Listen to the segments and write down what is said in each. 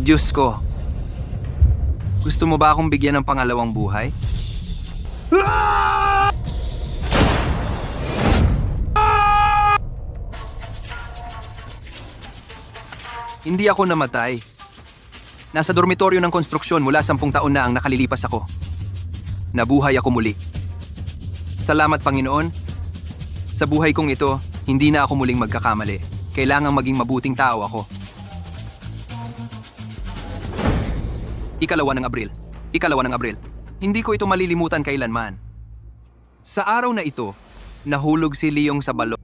Diyos ko. Gusto mo ba akong bigyan ng pangalawang buhay? Hindi ako namatay. Nasa dormitoryo ng konstruksyon mula 10 taon na ang nakalilipas ako. Nabuhay ako muli. Salamat, Panginoon. Sa buhay kong ito, hindi na ako muling magkakamali. Kailangang maging mabuting tao ako. Ikalawa ng Abril. Hindi ko ito malilimutan kailanman. Sa araw na ito, nahulog si Leong sa balon.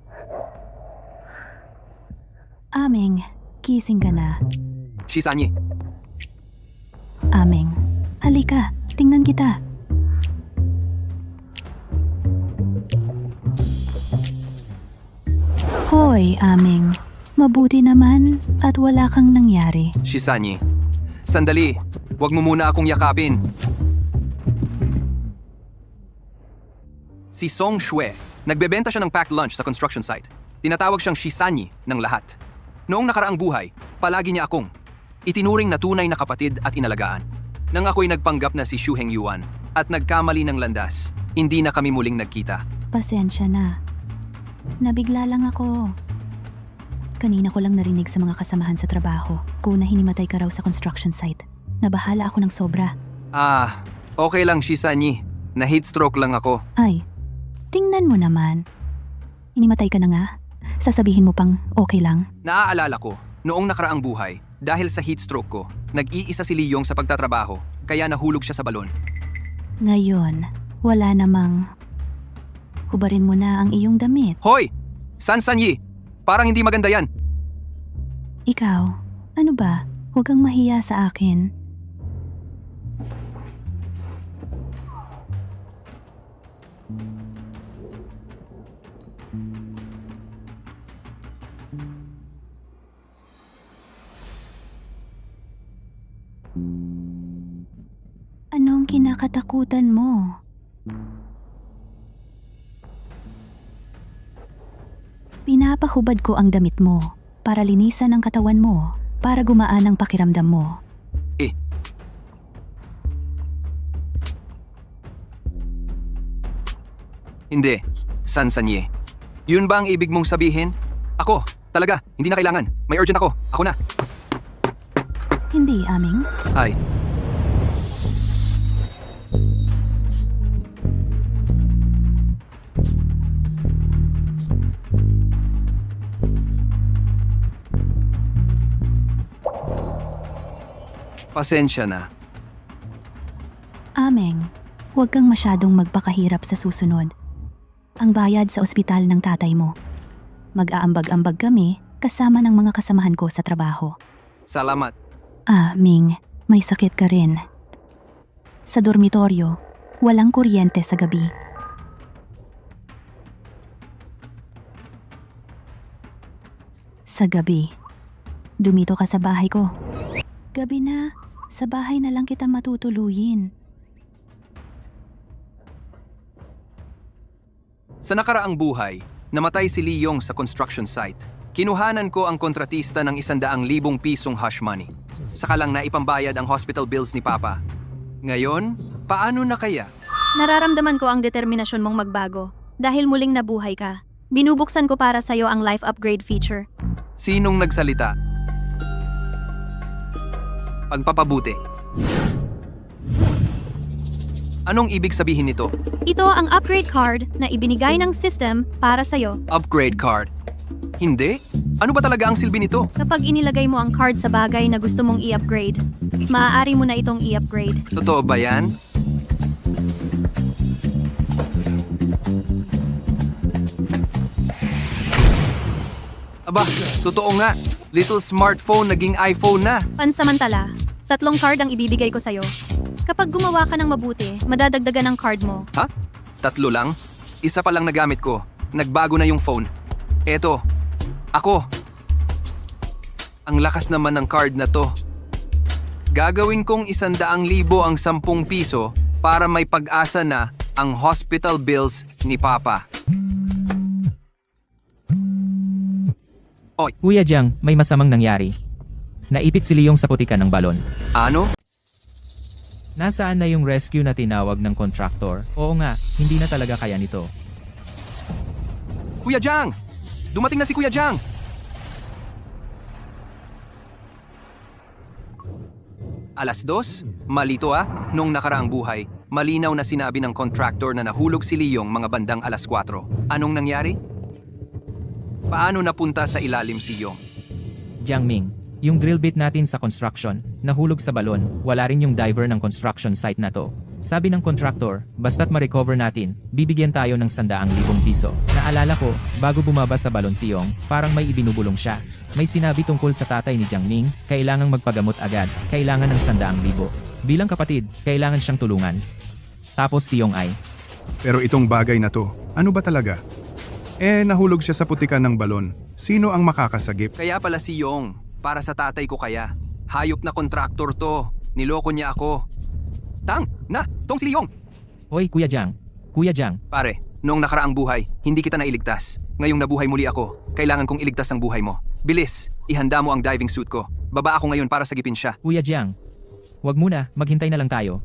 Aming, gising ka na. Shisanyi, Aming, halika, tingnan kita. Hoy, Aming. Mabuti naman at wala kang nangyari. Shisanyi. Sandali, wag mo muna akong yakapin. Si Song Shue, nagbebenta siya ng packed lunch sa construction site. Tinatawag siyang Shisanyi ng lahat. Noong nakaraang buhay, palagi niya akong itinuring na tunay na kapatid at inalagaan. Nang ako'y nagpanggap na si Xu Hengyuan at nagkamali ng landas, hindi na kami muling nagkita. Pasensya na. Nabigla lang ako. Kanina ko lang narinig sa mga kasamahan sa trabaho kung na hinimatay ka raw sa construction site. Nabahala ako ng sobra. Okay lang, Shisanyi. Na heat stroke lang ako. Ay, tingnan mo naman. Hinimatay ka na nga. Sasabihin mo pang okay lang. Naaalala ko, noong nakaraang buhay, dahil sa heat stroke ko, nag-iisa si Leong sa pagtatrabaho, kaya nahulog siya sa balon. Ngayon, wala namang... Hubarin mo na ang iyong damit. Hoy! Sansanyi! Parang hindi maganda yan. Ikaw, ano ba? Huwag kang mahiya sa akin. Anong kinakatakutan mo? Pinapahubad ko ang damit mo para linisan ang katawan mo, para gumaan ang pakiramdam mo. Hindi. Sansanyi. Yun ba ang ibig mong sabihin? Ako, talaga, hindi na kailangan. May urgent ako. Ako na. Hindi, Aming. Ay. Pasensya na. Aming, huwag kang masyadong magpakahirap sa susunod. Ang bayad sa ospital ng tatay mo. Mag-aambag-ambag kami kasama ng mga kasamahan ko sa trabaho. Salamat. Ming, may sakit ka rin. Sa dormitoryo, walang kuryente sa gabi. Sa gabi, dumito ka sa bahay ko. Gabi na, sa bahay na lang kita matutuluyin. Sa nakaraang buhay, namatay si Leong sa construction site. Kinuhanan ko ang kontratista ng 100,000 pisong hush money. Saka lang naipambayad ang hospital bills ni Papa. Ngayon, paano na kaya? Nararamdaman ko ang determinasyon mong magbago. Dahil muling nabuhay ka. Binubuksan ko para sa'yo ang life upgrade feature. Sinong nagsalita? Pagpapabuti. Anong ibig sabihin nito? Ito ang upgrade card na ibinigay ng system para sa'yo. Upgrade card. Hindi? Ano ba talaga ang silbi nito? Kapag inilagay mo ang card sa bagay na gusto mong i-upgrade, maaari mo na itong i-upgrade. Totoo ba yan? Aba, totoo nga. Little smartphone naging iPhone na. Pansamantala, 3 card ang ibibigay ko sa'yo. Kapag gumawa ka ng mabuti, madadagdagan ang card mo. Ha? 3 lang? Isa pa lang nagamit ko. Nagbago na yung phone. Eto, ako. Ang lakas naman ng card na to. Gagawin kong 100,000 ang 10 piso para may pag-asa na ang hospital bills ni Papa. Kuya Jiang, may masamang nangyari. Naipit si Leong sa putikan ng balon. Ano? Nasaan na yung rescue na tinawag ng contractor? Oo nga, hindi na talaga kaya nito. Kuya Jang! Dumating na si Kuya Jang! Alas 2? Malito Noong nakaraang buhay, malinaw na sinabi ng contractor na nahulog si Leong mga bandang alas 4. Anong nangyari? Paano napunta sa ilalim si Yong? Jiangming, yung drill bit natin sa construction, nahulog sa balon, wala rin yung diver ng construction site na to. Sabi ng contractor, basta't ma-recover natin, bibigyan tayo ng 100,000 piso. Naalala ko, bago bumaba sa balon si Yong, parang may ibinubulong siya. May sinabi tungkol sa tatay ni Jiangming, kailangang magpagamot agad, kailangan ng 100,000. Bilang kapatid, kailangan siyang tulungan. Tapos si Yong ay, Pero itong bagay na to, ano ba talaga? Nahulog siya sa putikan ng balon. Sino ang makakasagip? Kaya pala si Yong, para sa tatay ko kaya. Hayop na contractor to. Niloko niya ako. Tong si Leong! Hoy Kuya Jiang, Kuya Jiang, Pare, noong nakaraang buhay, hindi kita nailigtas. Ngayong nabuhay muli ako, kailangan kong iligtas ang buhay mo. Bilis, ihanda mo ang diving suit ko. Baba ako ngayon para sagipin siya. Kuya Jiang. Wag muna, maghintay na lang tayo.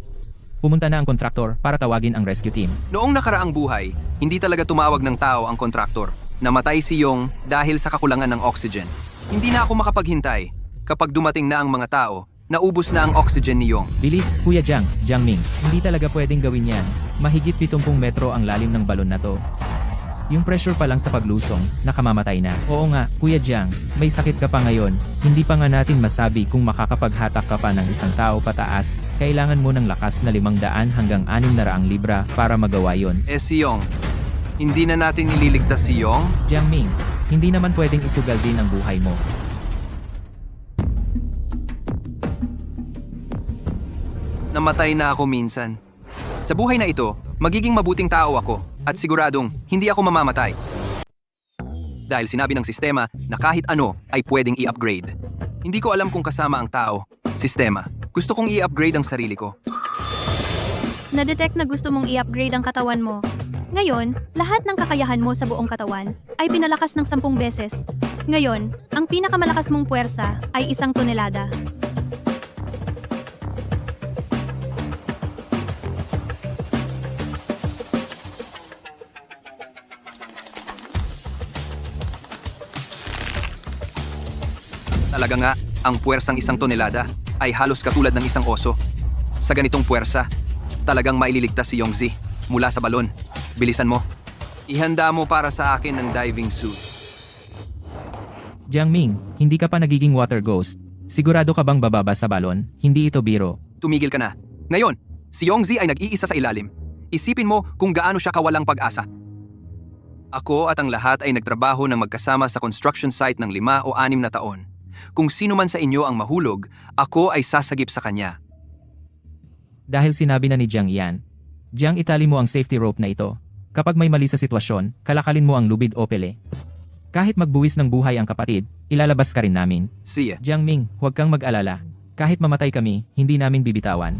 Pumunta na ang kontraktor para tawagin ang rescue team. Noong nakaraang buhay, hindi talaga tumawag ng tao ang kontraktor. Namatay si Yong dahil sa kakulangan ng oxygen. Hindi na ako makapaghintay. Kapag dumating na ang mga tao, naubos na ang oxygen ni Yong. Bilis, Kuya Jiang, Jiangming. Hindi talaga pwedeng gawin yan. Mahigit 70 metro ang lalim ng balon na to. Yung pressure pa lang sa paglusong, nakamamatay na. Oo nga, Kuya Jiang, may sakit ka pa ngayon. Hindi pa nga natin masabi kung makakapaghatak ka pa ng isang tao pataas. Kailangan mo ng lakas na 500 hanggang 600 libra para magawa yon. Si Yong, hindi na natin ililigtas si Yong? Jiangming, hindi naman pwedeng isugal din ang buhay mo. Namatay na ako minsan. Sa buhay na ito, magiging mabuting tao ako at siguradong hindi ako mamamatay. Dahil sinabi ng sistema na kahit ano ay pwedeng i-upgrade. Hindi ko alam kung kasama ang tao, sistema. Gusto kong i-upgrade ang sarili ko. Na-detect na gusto mong i-upgrade ang katawan mo. Ngayon, lahat ng kakayahan mo sa buong katawan ay pinalakas ng 10 beses. Ngayon, ang pinakamalakas mong puwersa ay 1 tonelada. Talaga nga, ang puwersang 1 tonelada ay halos katulad ng isang oso. Sa ganitong puwersa, talagang maililigtas si Yongzi mula sa balon. Bilisan mo. Ihanda mo para sa akin ang diving suit. Jiangming, hindi ka pa nagiging water ghost. Sigurado ka bang bababa sa balon? Hindi ito biro. Tumigil ka na. Ngayon, si Yongzi ay nag-iisa sa ilalim. Isipin mo kung gaano siya kawalang pag-asa. Ako at ang lahat ay nagtrabaho ng magkasama sa construction site ng 5 o 6 na taon. Kung sino man sa inyo ang mahulog, ako ay sasagip sa kanya. Dahil sinabi na ni Jiang yan. Jiang, itali mo ang safety rope na ito. Kapag may mali sa sitwasyon, kalakalin mo ang lubid o pele. Kahit magbuwis ng buhay ang kapatid, ilalabas ka rin namin. Siya. Jiangming, huwag kang mag-alala. Kahit mamatay kami, hindi namin bibitawan.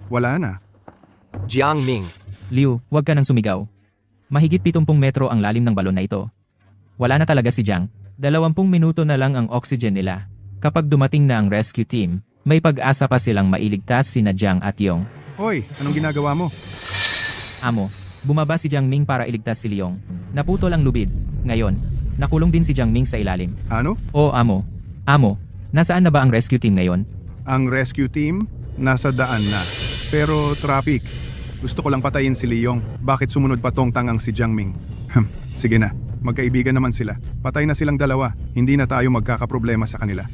Wala na. Jiangming. Liu, huwag ka nang sumigaw. Mahigit 70 metro ang lalim ng balon na ito. Wala na talaga si Jiang. 20 minuto na lang ang oxygen nila. Kapag dumating na ang rescue team, may pag-asa pa silang mailigtas sina Jiang at Yong. Hoy, anong ginagawa mo? Amo, bumaba si Jiangming para iligtas si Leong. Naputol ang lubid. Ngayon, nakulong din si Jiangming sa ilalim. Ano? O amo, nasaan na ba ang rescue team ngayon? Ang rescue team? Nasa daan na. Pero traffic. Gusto ko lang patayin si Leong. Bakit sumunod pa tong tangang si Jiangming? Sige na. magkaibigan naman sila. Patay na silang dalawa, hindi na tayo magkakaproblema sa kanila.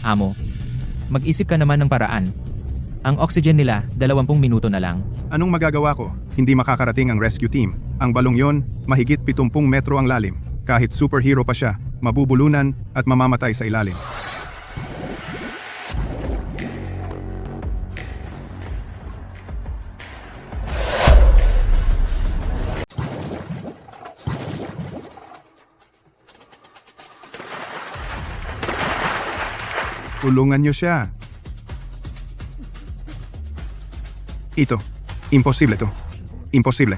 Amo, mag-isip ka naman ng paraan. Ang oxygen nila, 20 minuto na lang. Anong magagawa ko? Hindi makakarating ang rescue team. Ang balong yon, mahigit 70 metro ang lalim. Kahit superhero pa siya, mabubulunan at mamamatay sa ilalim. Tulungan niyo siya. Ito. Imposible to. Imposible.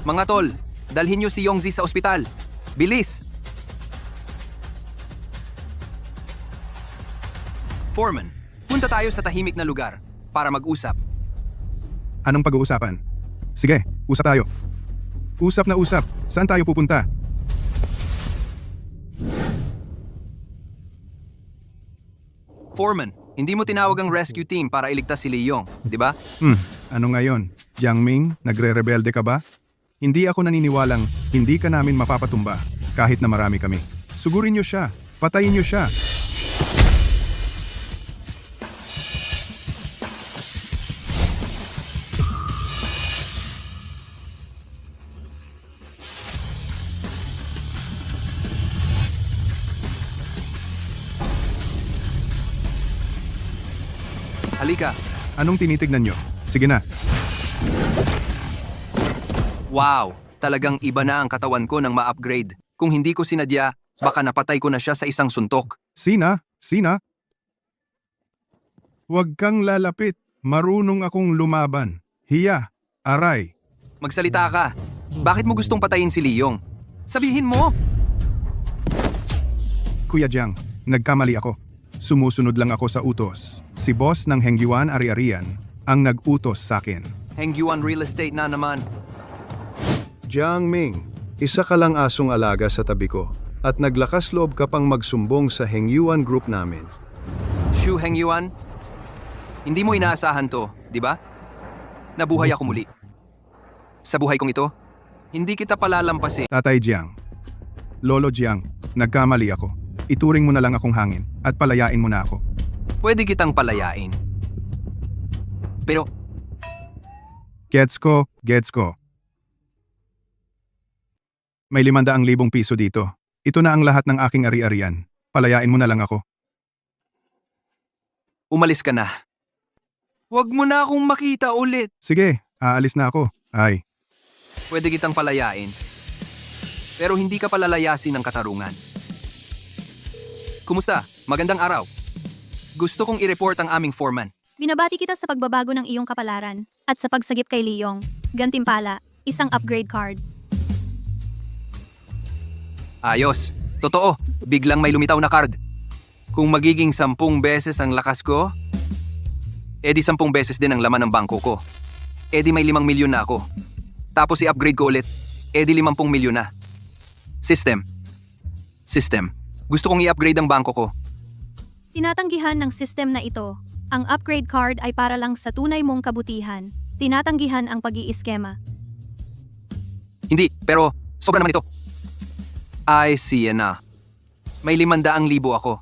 Mga tol, dalhin niyo si Yongzi sa ospital. Bilis! Foreman, punta tayo sa tahimik na lugar para mag-usap. Anong pag-uusapan? Sige, usap tayo. Usap na usap. Saan tayo pupunta? Foreman, hindi mo tinawag ang rescue team para iligtas si Lee Yong, di ba? Ano ngayon? Jiang Ming, nagre-rebelde ka ba? Hindi ako naniniwalang hindi ka namin mapapatumba kahit na marami kami. Sugurin niyo siya. Patayin niyo siya. Halika. Anong tinitignan niyo? Sige na. Wow, talagang iba na ang katawan ko nang ma-upgrade. Kung hindi ko sinadya, baka napatay ko na siya sa isang suntok. Sina? Sina? Huwag kang lalapit. Marunong akong lumaban. Hiya. Aray. Magsalita ka. Bakit mo gustong patayin si Lee Yong? Sabihin mo! Kuya Jiang, nagkamali ako. Sumusunod lang ako sa utos. Si boss ng Hengyuan Ari-Arian ang nag-utos sa akin. Hengyuan Real Estate na naman. Jiang Ming, isa ka lang asong alaga sa tabi ko at naglakas loob ka pang magsumbong sa Hengyuan Group namin. Shu Hengyuan? Hindi mo inaasahan to, di ba? Nabuhay ako muli. Sa buhay kong ito, hindi kita palalampasin. Tatay Jiang, Lolo Jiang, nagkamali ako. Ituring mo na lang akong hangin at palayain mo na ako. Pwede kitang palayain. Pero Gets ko, gets ko. May 500,000 piso dito. Ito na ang lahat ng aking ari-arian. Palayain mo na lang ako. umalis ka na. Huwag mo na akong makita ulit. Sige, aalis na ako. Ay, Pwede kitang palayain. Pero hindi ka palalayasin ng katarungan. Kumusta? Magandang araw. Gusto kong i-report ang aming foreman. Binabati kita sa pagbabago ng iyong kapalaran at sa pagsagip kay Leong. Gantimpala, isang upgrade card. Ayos. Totoo, biglang may lumitaw na card. Kung magiging 10 beses ang lakas ko, edi 10 beses din ang laman ng bangko ko. Edi may 5 milyon na ako. Tapos i-upgrade ko ulit, edi 50 milyon na. System. Gusto kong i-upgrade ang bangko ko. Tinatanggihan ng system na ito. Ang upgrade card ay para lang sa tunay mong kabutihan. Tinatanggihan ang pag-iiskema. Hindi, pero sobra naman ito. I see na. May 500,000 ako.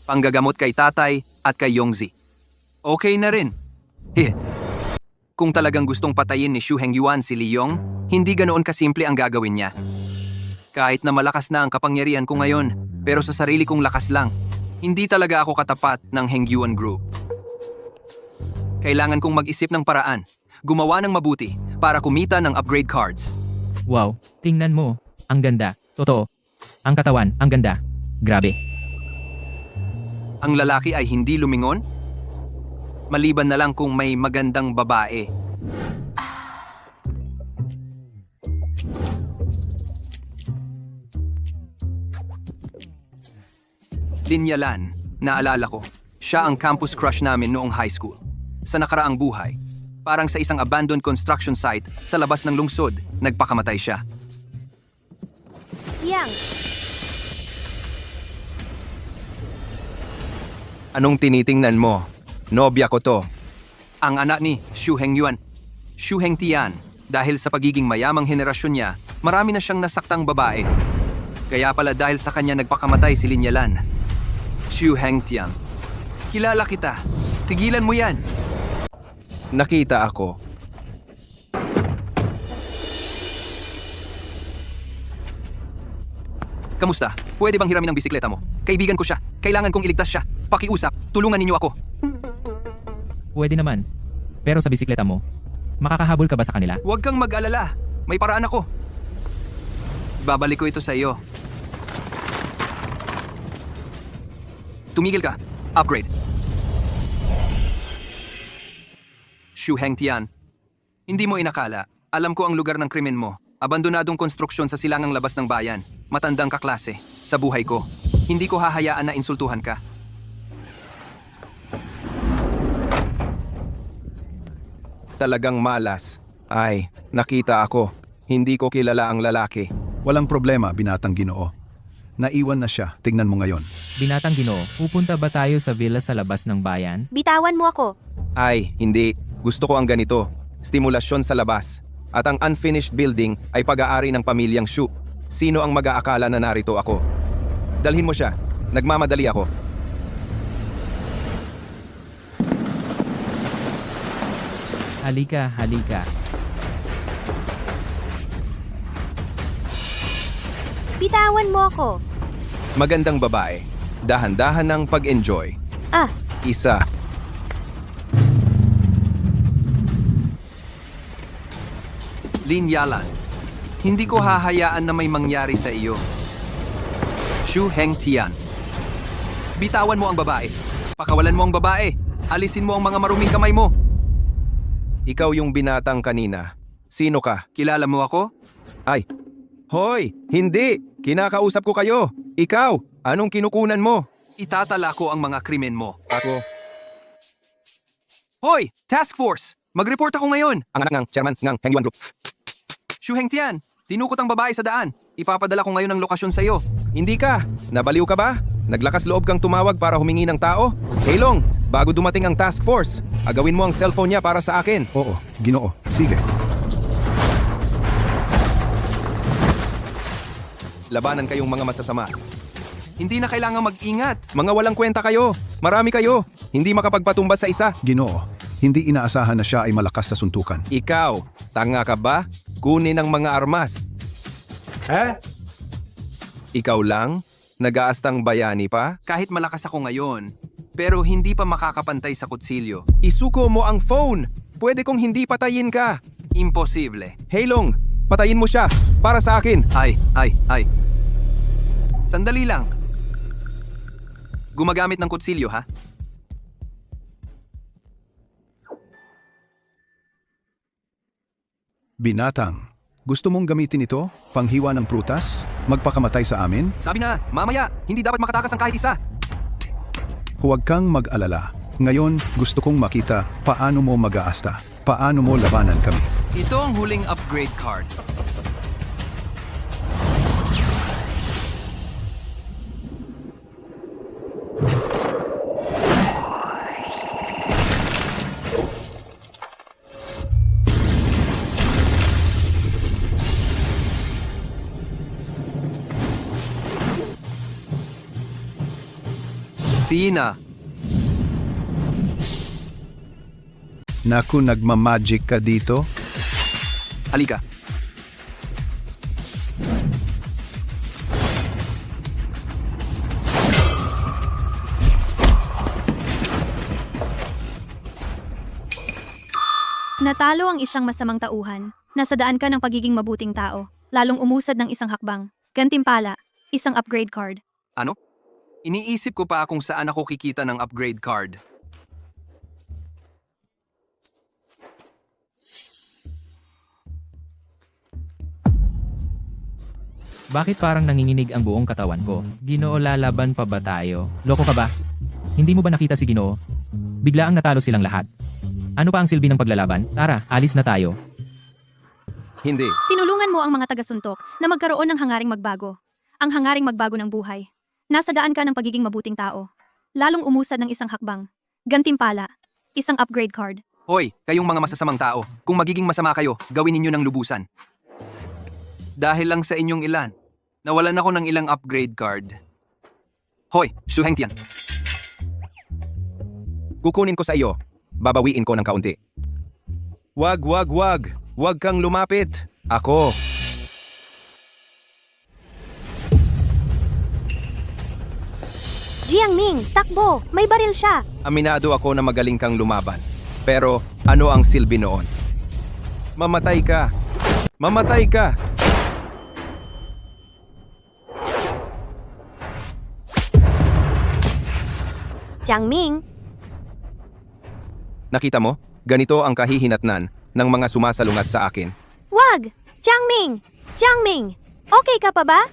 Panggagamot kay tatay at kay Yongzi. Okay na rin. Kung talagang gustong patayin ni Shu Hengyuan si Lee Yong, hindi ganoon kasimple ang gagawin niya. Kahit na malakas na ang kapangyarihan ko ngayon, pero sa sarili kong lakas lang, hindi talaga ako katapat ng Hengyuan Group. Kailangan kong mag-isip ng paraan, gumawa ng mabuti para kumita ng upgrade cards. Wow, tingnan mo. Ang ganda. Totoo. Ang katawan, ang ganda. Grabe. Ang lalaki ay hindi lumingon? Maliban na lang kung may magandang babae. Linyalan, naalala ko. Siya ang campus crush namin noong high school. Sa nakaraang buhay, parang sa isang abandoned construction site sa labas ng lungsod, nagpakamatay siya. Yang, Anong tinitingnan mo? Nobya ko to. Ang anak ni Xu Hengyuan, Xu Hengtian. Dahil sa pagiging mayamang henerasyon niya, marami na siyang nasaktang babae. Kaya pala dahil sa kanya nagpakamatay si Lin Yalan. Xu Hengtian. Kilala kita. Tigilan mo yan. Nakita ako. Kamusta? Pwede bang hiramin ang bisikleta mo? Kaibigan ko siya. Kailangan kong iligtas siya. Pakiusap, tulungan ninyo ako. Pwede naman. Pero sa bisikleta mo, makakahabol ka ba sa kanila? Huwag kang mag-alala. May paraan ako. Babalik ko ito sa iyo. Tumigil ka. Upgrade. Xu Hengtian. Hindi mo inakala. Alam ko ang lugar ng krimen mo. Abandonadong konstruksyon sa silangang labas ng bayan. Matandang kaklase. Sa buhay ko. Hindi ko hahayaan na insultuhan ka. Talagang malas. Ay, nakita ako. Hindi ko kilala ang lalaki. Walang problema, binatang Ginoo. Naiwan na siya, tingnan mo ngayon. Binatang Ginoo, pupunta ba tayo sa villa sa labas ng bayan? Bitawan mo ako. Ay, hindi. Gusto ko ang ganito. Stimulasyon sa labas. At ang unfinished building ay pag-aari ng pamilyang Xu. Sino ang mag-aakala na narito ako? Dalhin mo siya. Nagmamadali ako. Halika, halika. Bitawan mo ako. Magandang babae. Dahan-dahan ng pag-enjoy. Ah, Isa. Lin Yalan. Hindi ko hahayaan na may mangyari sa iyo. Xu Hengtian. Bitawan mo ang babae. Pakawalan mo ang babae. Alisin mo ang mga maruming kamay mo. Ikaw yung binatang kanina. Sino ka? Kilala mo ako? Ay. Hoy! Hindi! Kinakausap ko kayo! Ikaw! Anong kinukunan mo? Itatala ko ang mga krimen mo. Ako. Hoy! Task Force! Mag-report ako ngayon! Ang anak ng chairman ng Hengyuan Group. Xu Hengtian, tinukot ang babae sa daan. Ipapadala ko ngayon ang lokasyon sa iyo. Hindi ka! Nabaliw ka ba? Naglakas loob kang tumawag para humingi ng tao? Hey Long, bago dumating ang task force, agawin mo ang cellphone niya para sa akin. Oo, Ginoo, sige. Labanan kayong mga masasama. Hindi na kailangang mag-ingat. Mga walang kwenta kayo. Marami kayo. Hindi makapagpatumba sa isa. Ginoo, hindi inaasahan na siya ay malakas sa suntukan. Ikaw, tanga ka ba? Kunin ang mga armas. Ikaw lang? Nag-aastang bayani pa? Kahit malakas ako ngayon, pero hindi pa makakapantay sa kutsilyo. Isuko mo ang phone. Pwede kong hindi patayin ka. Imposible. Hey Long, patayin mo siya. Para sa akin. Ay. Sandali lang. Gumagamit ng kutsilyo, ha? Binatang, gusto mong gamitin ito? Panghiwa ng prutas? Magpakamatay sa amin? Sabi na, mamaya, hindi dapat makatakas ang kahit isa. Huwag kang mag-alala. Ngayon, gusto kong makita paano mo mag-aasta. Paano mo labanan kami. Ito ang huling upgrade card. Sina, Naku, nagmamagic ka dito? halika. Natalo ang isang masamang tauhan. Nasa daan ka ng pagiging mabuting tao. Lalong umusad ng isang hakbang. Gantimpala, isang upgrade card. Ano? Iniisip ko pa kung saan ako kikita ng upgrade card. Bakit parang nanginginig ang buong katawan ko? Ginoo, lalaban pa ba tayo? Loko ka ba? Hindi mo ba nakita si Ginoo? Bigla ang natalo silang lahat. Ano pa ang silbi ng paglalaban? Tara, alis na tayo. Hindi. Tinulungan mo ang mga taga-suntok na magkaroon ng hangaring magbago. Ang hangaring magbago ng buhay. Nasa daan ka ng pagiging mabuting tao. lalong umusad ng isang hakbang. Gantimpala, isang upgrade card. Hoy, kayong mga masasamang tao, kung magiging masama kayo, gawin ninyo ng lubusan. Dahil lang sa inyong ilan, nawalan ako ng ilang upgrade card. Hoy, Shu Hengtian. Kukunin ko sa iyo. Babawiin ko ng kaunti. Wag. Wag kang lumapit. Ako. Jiangming, takbo! May baril siya! Aminado ako na magaling kang lumaban. Pero ano ang silbi noon? Mamatay ka. Mamatay ka. Jiangming, Nakita mo? Ganito ang kahihinatnan ng mga sumasalungat sa akin. wag! Jiangming! Jiangming! Okay ka pa ba?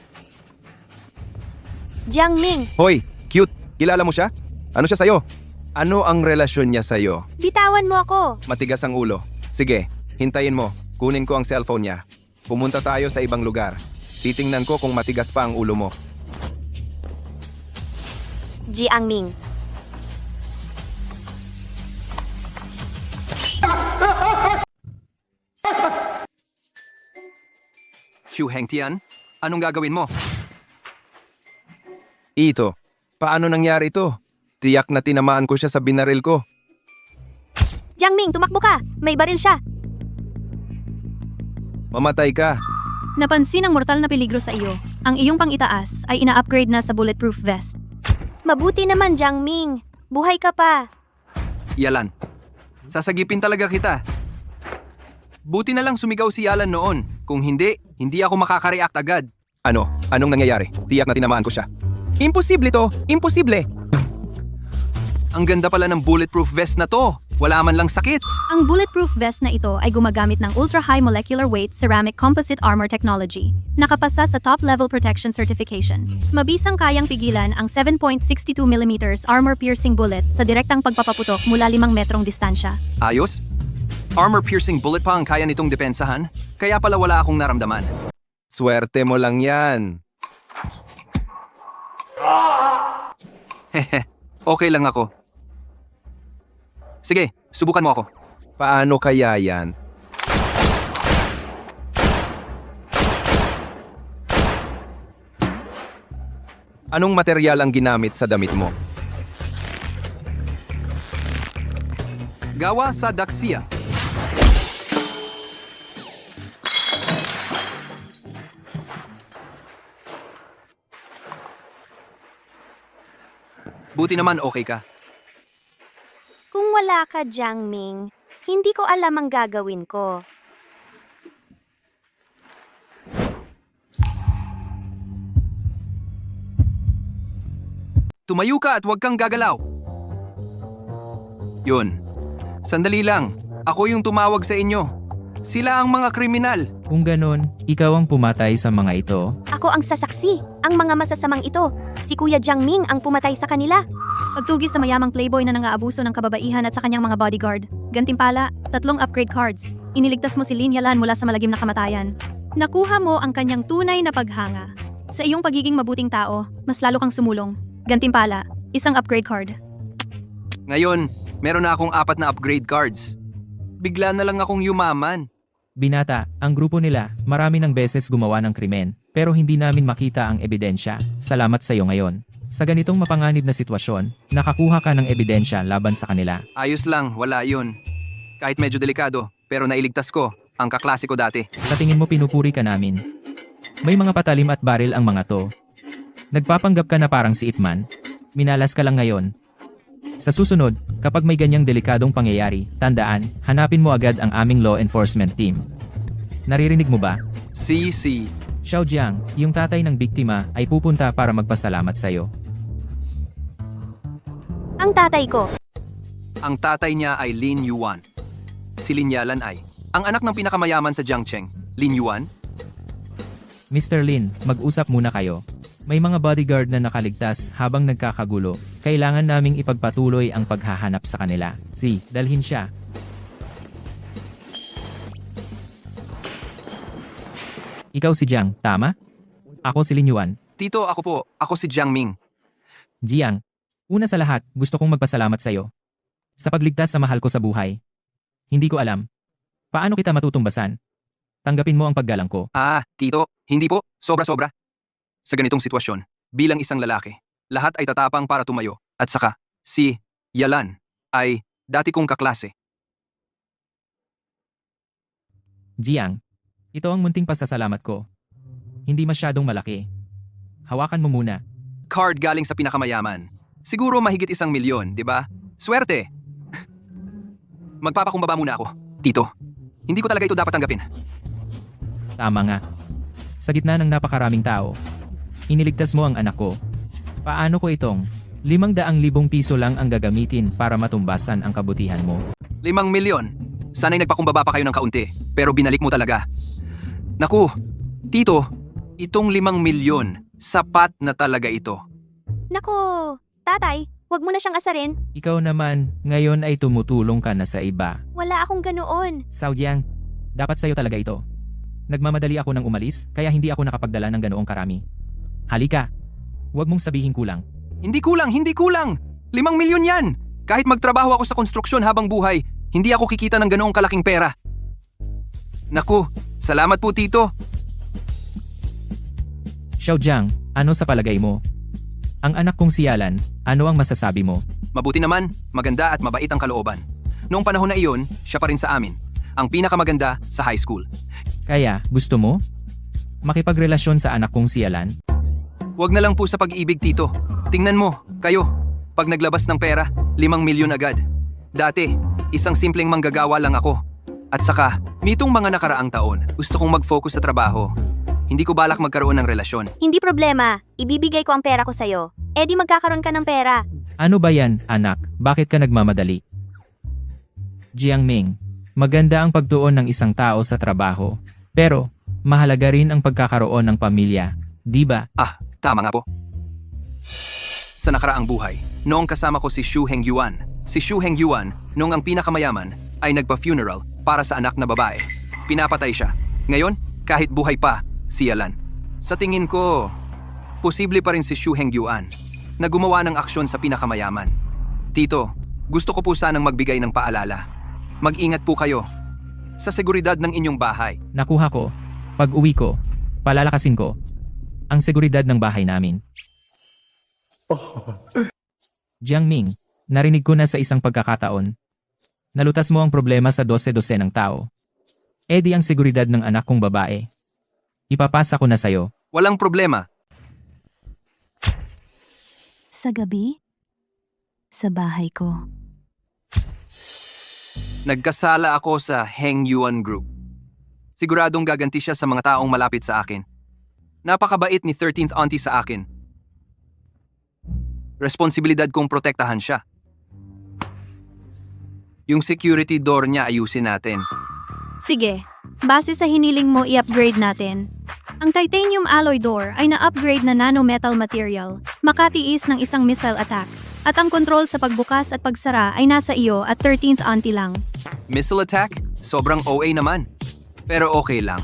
Jiangming, Hoy, cute. Kilala mo siya? Ano siya sa'yo? Ano ang relasyon niya sa'yo? bitawan mo ako! Matigas ang ulo. Sige, hintayin mo. Kunin ko ang cellphone niya. Pumunta tayo sa ibang lugar. Titingnan ko kung matigas pa ang ulo mo. Jiangming, Shu Hengtian, anong gagawin mo? Ito, paano nangyari ito? Tiyak na tinamaan ko siya sa binaril ko. Jiangming, tumakbo ka! May baril siya! Mamatay ka. Napansin ang mortal na peligro sa iyo. Ang iyong pang-itaas ay ina-upgrade na sa bulletproof vest. Mabuti naman, Jiangming. Buhay ka pa. Yalan. Sasagipin talaga kita. Buti na lang sumigaw si Yalan noon. Kung hindi, hindi ako makaka-react agad. Ano? Anong nangyayari? Tiyak na tinamaan ko siya. Imposible to! Imposible! Ang ganda pala ng bulletproof vest na to. Wala man lang sakit. Ang bulletproof vest na ito ay gumagamit ng ultra-high molecular weight ceramic composite armor technology. Nakapasa sa top-level protection certification. Mabisang kayang pigilan ang 7.62mm armor-piercing bullet sa direktang pagpapaputok mula 5 metrong distansya. Ayos? Armor-piercing bullet pa ang kaya nitong depensahan? Kaya pala wala akong naramdaman. Swerte mo lang yan. Hehe, okay lang ako. Sige, subukan mo ako. Paano kaya yan? Anong material ang ginamit sa damit mo? Gawa sa Daxia. Buti naman okay ka. Kung wala ka, Jiangming, hindi ko alam ang gagawin ko. Tumayo ka at huwag kang gagalaw. Yun. Sandali lang. Ako yung tumawag sa inyo. Sila ang mga kriminal. Kung ganon, ikaw ang pumatay sa mga ito. Ako ang sasaksi, ang mga masasamang ito. Si Kuya Jiangming ang pumatay sa kanila. Pagtugis sa mayamang playboy na nangaabuso ng kababaihan at sa kanyang mga bodyguard. Gantimpala, 3 upgrade cards. Iniligtas mo si Lin Yalan mula sa malagim na kamatayan. Nakuha mo ang kanyang tunay na paghanga. Sa iyong pagiging mabuting tao, mas lalo kang sumulong. Gantimpala, 1 upgrade card. Ngayon, meron na akong 4 na upgrade cards. Bigla na lang akong yumaman. Binata, ang grupo nila, marami ng beses gumawa ng krimen, pero hindi namin makita ang ebidensya. Salamat sa iyo ngayon. Sa ganitong mapanganib na sitwasyon, nakakuha ka ng ebidensya laban sa kanila. Ayos lang, wala yun. Kahit medyo delikado, pero nailigtas ko. Ang kaklase ko dati. Sa tingin mo pinupuri ka namin. May mga patalim at baril ang mga to. Nagpapanggap ka na parang si Itman. Minalas ka lang ngayon. Sa susunod, kapag may ganyang delikadong pangyayari, tandaan, hanapin mo agad ang aming law enforcement team. Naririnig mo ba? Si. Xiao Jiang, yung tatay ng biktima, ay pupunta para magpasalamat sa'yo. Ang tatay ko. Ang tatay niya ay Lin Yuan. Si Lin Yalan ay ang anak ng pinakamayaman sa Jiangcheng, Lin Yuan. Mr. Lin, mag-usap muna kayo. May mga bodyguard na nakaligtas habang nagkakagulo. Kailangan naming ipagpatuloy ang paghahanap sa kanila. Dalhin siya. Ikaw si Jiang, tama? Ako si Lin Yuan. Tito, ako po. Ako si Jiang Ming. Jiang, Una sa lahat, gusto kong magpasalamat sa'yo. Sa pagligtas sa mahal ko sa buhay. Hindi ko alam. Paano kita matutumbasan? Tanggapin mo ang paggalang ko. Tito, hindi po. Sobra-sobra. Sa ganitong sitwasyon, bilang isang lalaki, lahat ay tatapang para tumayo. At saka, si Yalan ay dati kong kaklase. Jiang, ito ang munting pasasalamat ko. Hindi masyadong malaki. Hawakan mo muna. Card galing sa pinakamayaman. Siguro mahigit 1 milyon, di ba? Swerte! Magpapakumbaba muna ako. Tito, hindi ko talaga ito dapat tanggapin. Tama nga. Sa gitna ng napakaraming tao, iniligtas mo ang anak ko. Paano ko itong 500,000 piso lang ang gagamitin para matumbasan ang kabutihan mo? 5 milyon. Sana'y nagpakumbaba pa kayo ng kaunti, pero binalik mo talaga. Naku, Tito, itong 5 milyon, sapat na talaga ito. Nako, tatay, wag mo na siyang asarin. Ikaw naman, ngayon ay tumutulong ka na sa iba. Wala akong ganoon. Sao Jiang, dapat sa'yo talaga ito. Nagmamadali ako nang umalis, kaya hindi ako nakapagdala ng ganoong karami. Halika, huwag mong sabihin kulang. Hindi kulang, hindi kulang! 5 milyon yan! Kahit magtrabaho ako sa konstruksyon habang buhay, hindi ako kikita ng ganoong kalaking pera. Naku, salamat po Tito. Xiao Jiang, ano sa palagay mo? Ang anak kong si Yalan, ano ang masasabi mo? Mabuti naman, maganda at mabait ang kalooban. Noong panahon na iyon, siya pa rin sa amin. Ang pinakamaganda sa high school. Kaya, gusto mo? Makipagrelasyon sa anak kong si Yalan? Huwag na lang po sa pag-ibig, Tito. Tingnan mo, kayo, pag naglabas ng pera, 5 milyon agad. Dati, isang simpleng manggagawa lang ako. At saka, nitong mga nakaraang taon, gusto kong mag-focus sa trabaho. Hindi ko balak magkaroon ng relasyon. Hindi problema, ibibigay ko ang pera ko sa'yo. Eh di magkakaroon ka ng pera. Ano ba yan, anak? Bakit ka nagmamadali? Jiangming, maganda ang pagtuon ng isang tao sa trabaho. Pero, mahalaga rin ang pagkakaroon ng pamilya, di ba? Tama nga po. Sa nakaraang buhay, noong kasama ko si Xu Hengyuan. Si Xu Hengyuan, noong ang pinakamayaman, ay nagpa-funeral para sa anak na babae. Pinapatay siya. Ngayon, kahit buhay pa, si Yalan. Sa tingin ko, posible pa rin si Xu Hengyuan na gumawa ng aksyon sa pinakamayaman. Tito, gusto ko po sanang magbigay ng paalala. Mag-ingat po kayo sa seguridad ng inyong bahay. Nakuha ko. Pag uwi ko, palalakasin ko ang seguridad ng bahay namin. Jiangming, narinig ko na sa isang pagkakataon. Nalutas mo ang problema sa 12-12 ng tao. E di ang seguridad ng anak kong babae. Ipapasa ko na sa'yo. Walang problema. Sa gabi? Sa bahay ko. Nagkasala ako sa Heng Yuan Group. Siguradong gaganti siya sa mga taong malapit sa akin. Napakabait ni 13th auntie sa akin. Responsibilidad kong protektahan siya. Yung security door niya ayusin natin. Sige, base sa hiniling mo i-upgrade natin. Ang titanium alloy door ay na-upgrade na nanometal material, makatiis ng isang missile attack. At ang kontrol sa pagbukas at pagsara ay nasa iyo at 13th auntie lang. Missile attack? Sobrang OA naman. Pero okay lang.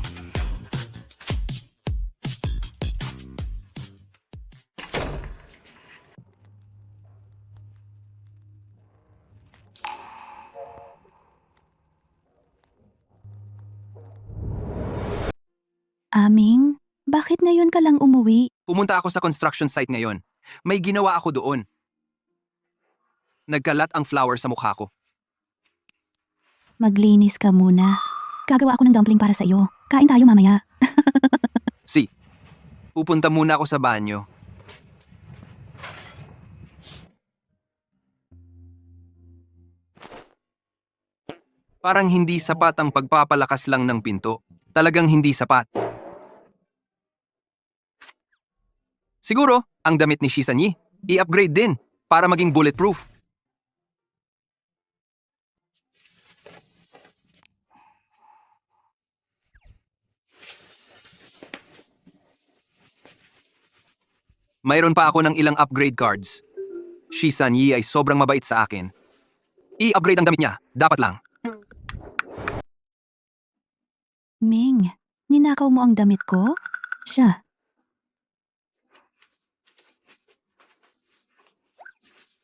Aming, bakit ngayon ka lang umuwi? Pumunta ako sa construction site ngayon. May ginawa ako doon. Nagkalat ang flower sa mukha ko. Maglinis ka muna. Gagawa ako ng dumpling para sa iyo. Kain tayo mamaya. Pupunta muna ako sa banyo. Parang hindi sapat ang pagpapalakas lang ng pinto. Talagang hindi sapat. Siguro, ang damit ni Shisan Yi, i-upgrade din para maging bulletproof. Mayroon pa ako ng ilang upgrade cards. Shisan Yi ay sobrang mabait sa akin. I-upgrade ang damit niya, dapat lang. Ming, ninakaw mo ang damit ko? Siya.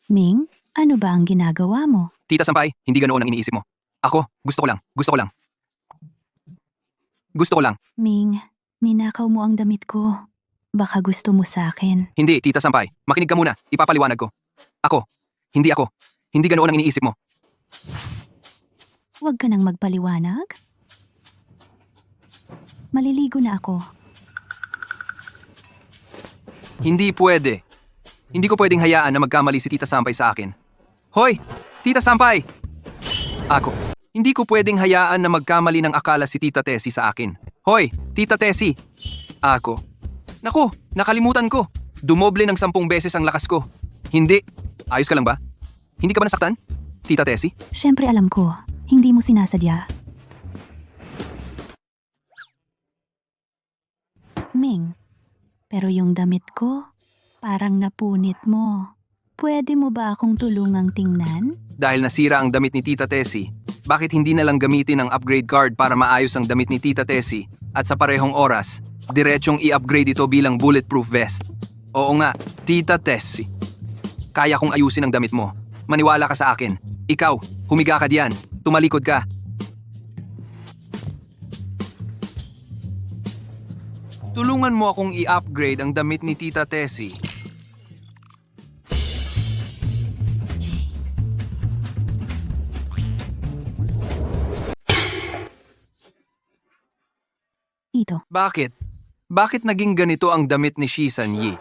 Ming, ano ba ang ginagawa mo? Tita Sampay, hindi ganoon ang iniisip mo. Ako, gusto ko lang. Ming, ninakaw mo ang damit ko. Baka gusto mo sa akin. Hindi, Tita Sampay. Makinig ka muna. Ipapaliwanag ko. Ako. Hindi ganoon ang iniisip mo. Huwag ka nang magpaliwanag. Maliligo na ako. Hindi pwede. Hindi ko pwedeng hayaan na magkamali si Tita Sampay sa akin. Hoy! Tita Sampay! Ako. Hindi ko pwedeng hayaan na magkamali ng akala si Tita Tessie sa akin. Hoy! Tita Tessie! Ako. Naku! Nakalimutan ko. Dumoble ng 10 beses ang lakas ko. Hindi. Ayos ka lang ba? Hindi ka ba nasaktan? Tita Tessie? Siyempre alam ko, hindi mo sinasadya. Ming, pero yung damit ko, parang napunit mo. Pwede mo ba akong tulungang tingnan? Dahil nasira ang damit ni Tita Tessie, bakit hindi na lang gamitin ang upgrade card para maayos ang damit ni Tita Tessie at sa parehong oras, diretsong i-upgrade ito bilang bulletproof vest? Oo nga, Tita Tessie. Kaya kong ayusin ang damit mo. Maniwala ka sa akin. Ikaw, humiga ka diyan. Tumalikod ka. Tulungan mo akong i-upgrade ang damit ni Tita Tessie. Ito. Bakit? Bakit naging ganito ang damit ni Shisan Yi?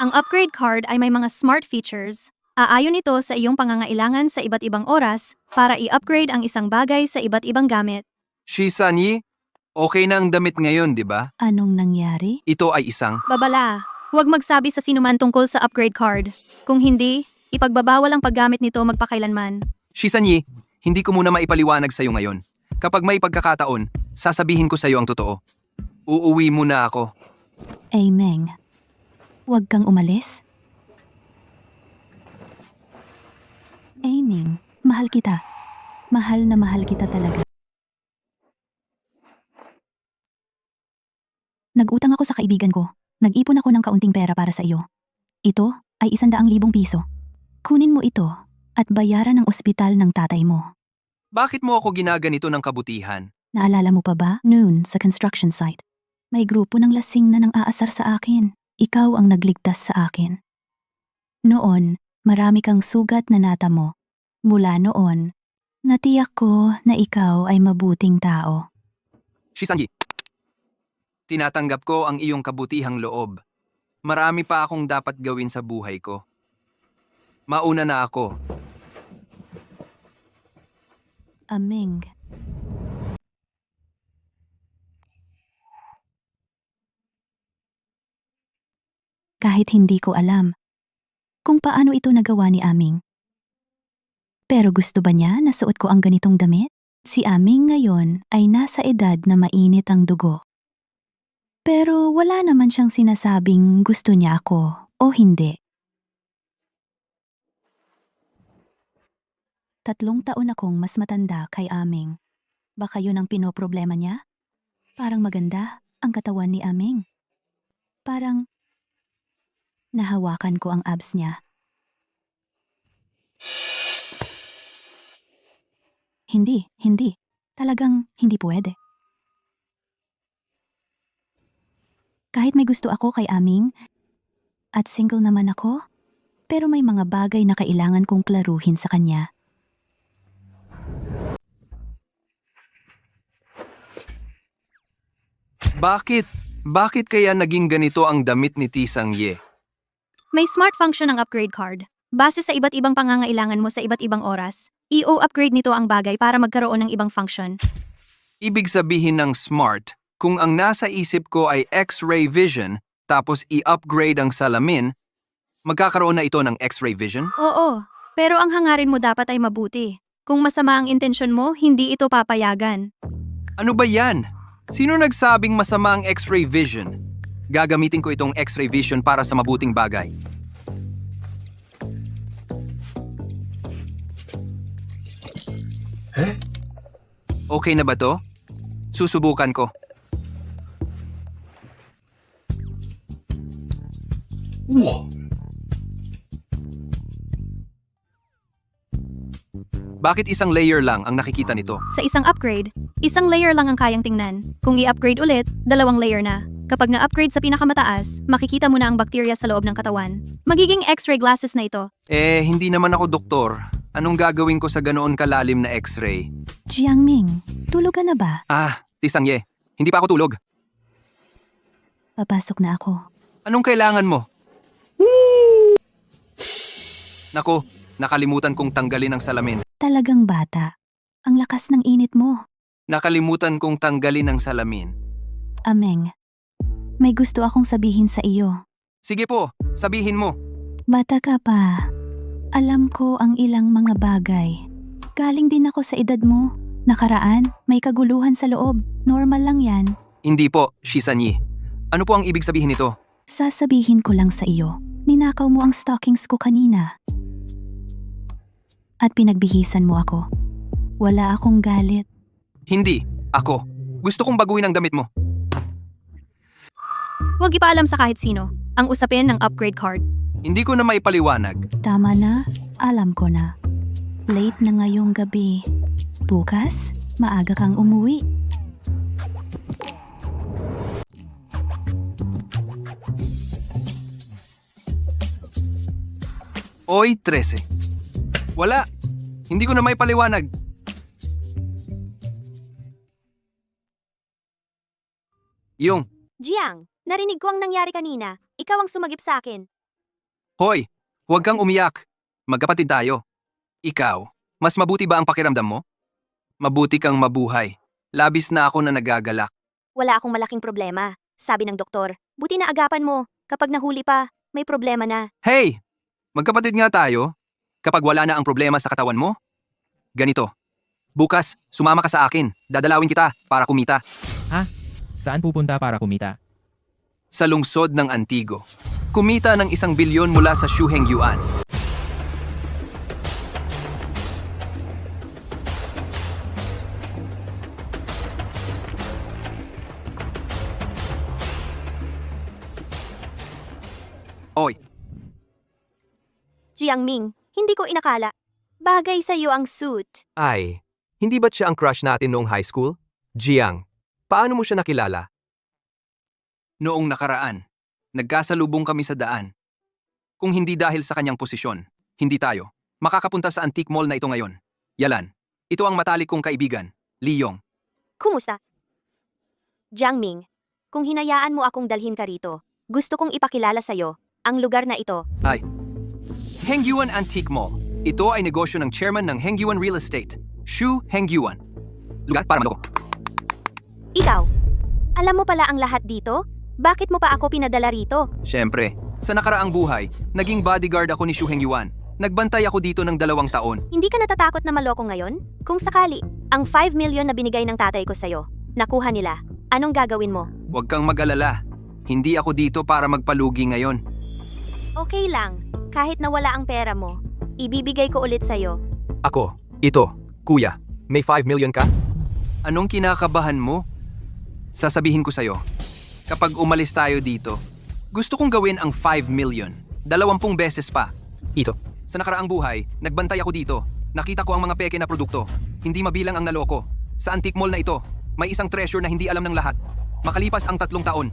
Ang upgrade card ay may mga smart features. Aayon ito sa iyong pangangailangan sa iba't ibang oras para i-upgrade ang isang bagay sa iba't ibang gamit. Shisan Yi, okay na ang damit ngayon, di ba? Anong nangyari? Ito ay isang... Babala, huwag magsabi sa sinuman tungkol sa upgrade card. Kung hindi, ipagbabawal ang paggamit nito magpakailanman. Shisan Yi, hindi ko muna maipaliwanag sa'yo ngayon. Kapag may pagkakataon, sasabihin ko sa'yo ang totoo. Uuwi muna ako. Meng, huwag kang umalis. Ming, mahal kita. Mahal na mahal kita talaga. Nag-utang ako sa kaibigan ko. Nag-ipon ako ng kaunting pera para sa iyo. Ito ay 100,000 piso. Kunin mo ito at bayaran ang ospital ng tatay mo. Bakit mo ako ginaganito ng kabutihan? Naalala mo pa ba? Noon sa construction site. May grupo ng lasing na nang aasar sa akin. Ikaw ang nagligtas sa akin. Noon, marami kang sugat na natamo. Mula noon, natiyak ko na ikaw ay mabuting tao. Shisan Yi, tinatanggap ko ang iyong kabutihang loob. Marami pa akong dapat gawin sa buhay ko. Mauna na ako. Aming. Kahit hindi ko alam kung paano ito nagawa ni Aming. Pero gusto ba niya na suot ko ang ganitong damit? Si Aming ngayon ay nasa edad na mainit ang dugo. Pero wala naman siyang sinasabing gusto niya ako o hindi. 3 taon akong mas matanda kay Aming. Baka yun ang pinoproblema niya? Parang maganda ang katawan ni Aming. Parang nahawakan ko ang abs niya. Hindi. Talagang hindi pwede. Kahit may gusto ako kay Aming, at single naman ako, pero may mga bagay na kailangan kong klaruhin sa kanya. Bakit? Bakit kaya naging ganito ang damit ni Tisang Ye? May smart function ang upgrade card. Base sa iba't ibang pangangailangan mo sa iba't ibang oras, i-upgrade nito ang bagay para magkaroon ng ibang function. Ibig sabihin ng smart, kung ang nasa isip ko ay X-ray vision, tapos i-upgrade ang salamin, magkakaroon na ito ng X-ray vision? Oo, pero ang hangarin mo dapat ay mabuti. Kung masama ang intensyon mo, hindi ito papayagan. Ano ba yan? Sino nagsabing masama ang X-ray vision? Gagamitin ko itong X-ray vision para sa mabuting bagay. Okay na ba to? Susubukan ko. Bakit isang layer lang ang nakikita nito? Sa isang upgrade, isang layer lang ang kayang tingnan. Kung i-upgrade ulit, 2 layer na. Kapag na-upgrade sa pinakamataas, makikita mo na ang bakterya sa loob ng katawan. Magiging x-ray glasses na ito. Hindi naman ako doktor. Anong gagawin ko sa ganoon kalalim na x-ray? Jiangming, tulog ka na ba? Tisangye. Hindi pa ako tulog. Papasok na ako. Anong kailangan mo? Nako, nakalimutan kong tanggalin ang salamin. Talagang bata. Ang lakas ng init mo. Nakalimutan kong tanggalin ang salamin. Ameng, may gusto akong sabihin sa iyo. Sige po, sabihin mo. Bata ka pa. Alam ko ang ilang mga bagay. Galing din ako sa edad mo. Nakaraan, may kaguluhan sa loob. Normal lang yan. Hindi po, Shisanyi. Ano po ang ibig sabihin nito? Sasabihin ko lang sa iyo. Ninakaw mo ang stockings ko kanina. At pinagbihisan mo ako. Wala akong galit. Hindi, ako. Gusto kong baguhin ang damit mo. Huwag ipaalam sa kahit sino. Ang usapin ng upgrade card. Hindi ko na maipaliwanag. Tama na, alam ko na. Late na ngayong gabi. Bukas, maaga kang umuwi. Oy, 13. Wala. Hindi ko na maipaliwanag. Yung, Jiang, narinig ko ang nangyari kanina. Ikaw ang sumagip sa akin. hoy, huwag kang umiyak. Magkapatid tayo. Ikaw, mas mabuti ba ang pakiramdam mo? Mabuti kang mabuhay. Labis na ako na nagagalak. Wala akong malaking problema, sabi ng doktor. Buti na agapan mo. Kapag nahuli pa, may problema na. Hey! Magkapatid nga tayo. Kapag wala na ang problema sa katawan mo, ganito. Bukas, sumama ka sa akin. Dadalawin kita para kumita. Saan pupunta para kumita? Sa lungsod ng Antigo. Kumita ng 1 bilyon mula sa Shuheng Yuan. Oy, Jiangming, hindi ko inakala. Bagay sa iyo ang suit. Ay, hindi ba't siya ang crush natin noong high school? Jiang, paano mo siya nakilala? noong nakaraan, nagkasalubong kami sa daan. Kung hindi dahil sa kanyang posisyon, hindi tayo makakapunta sa antique mall na ito ngayon. Yalan, ito ang matalik kong kaibigan, Li Yong. Kumusta? Jiangming, kung hinayaan mo akong dalhin ka rito, gusto kong ipakilala sa'yo ang lugar na ito. Hengyuan Antique Mall. Ito ay negosyo ng chairman ng Hengyuan Real Estate, Shu Hengyuan. Lugar para maloko. Ikaw, alam mo pala ang lahat dito? Bakit mo pa ako pinadala rito? Siyempre, sa nakaraang buhay, naging bodyguard ako ni Shu Hengyuan. Nagbantay ako dito ng 2 taon. Hindi ka natatakot na maloko ngayon? Kung sakali, ang 5 million na binigay ng tatay ko sa'yo, nakuha nila. Anong gagawin mo? Huwag kang mag-alala. Hindi ako dito para magpalugi ngayon. Okay lang, kahit nawala ang pera mo, ibibigay ko ulit sa'yo. Ako, ito, kuya, may 5 million ka? Anong kinakabahan mo? Sasabihin ko sa'yo, kapag umalis tayo dito, gusto kong gawin ang 5 million. 20 beses pa. Ito. Sa nakaraang buhay, nagbantay ako dito. Nakita ko ang mga peke na produkto. Hindi mabilang ang naloko. Sa antique mall na ito, may isang treasure na hindi alam ng lahat. Makalipas ang 3 taon.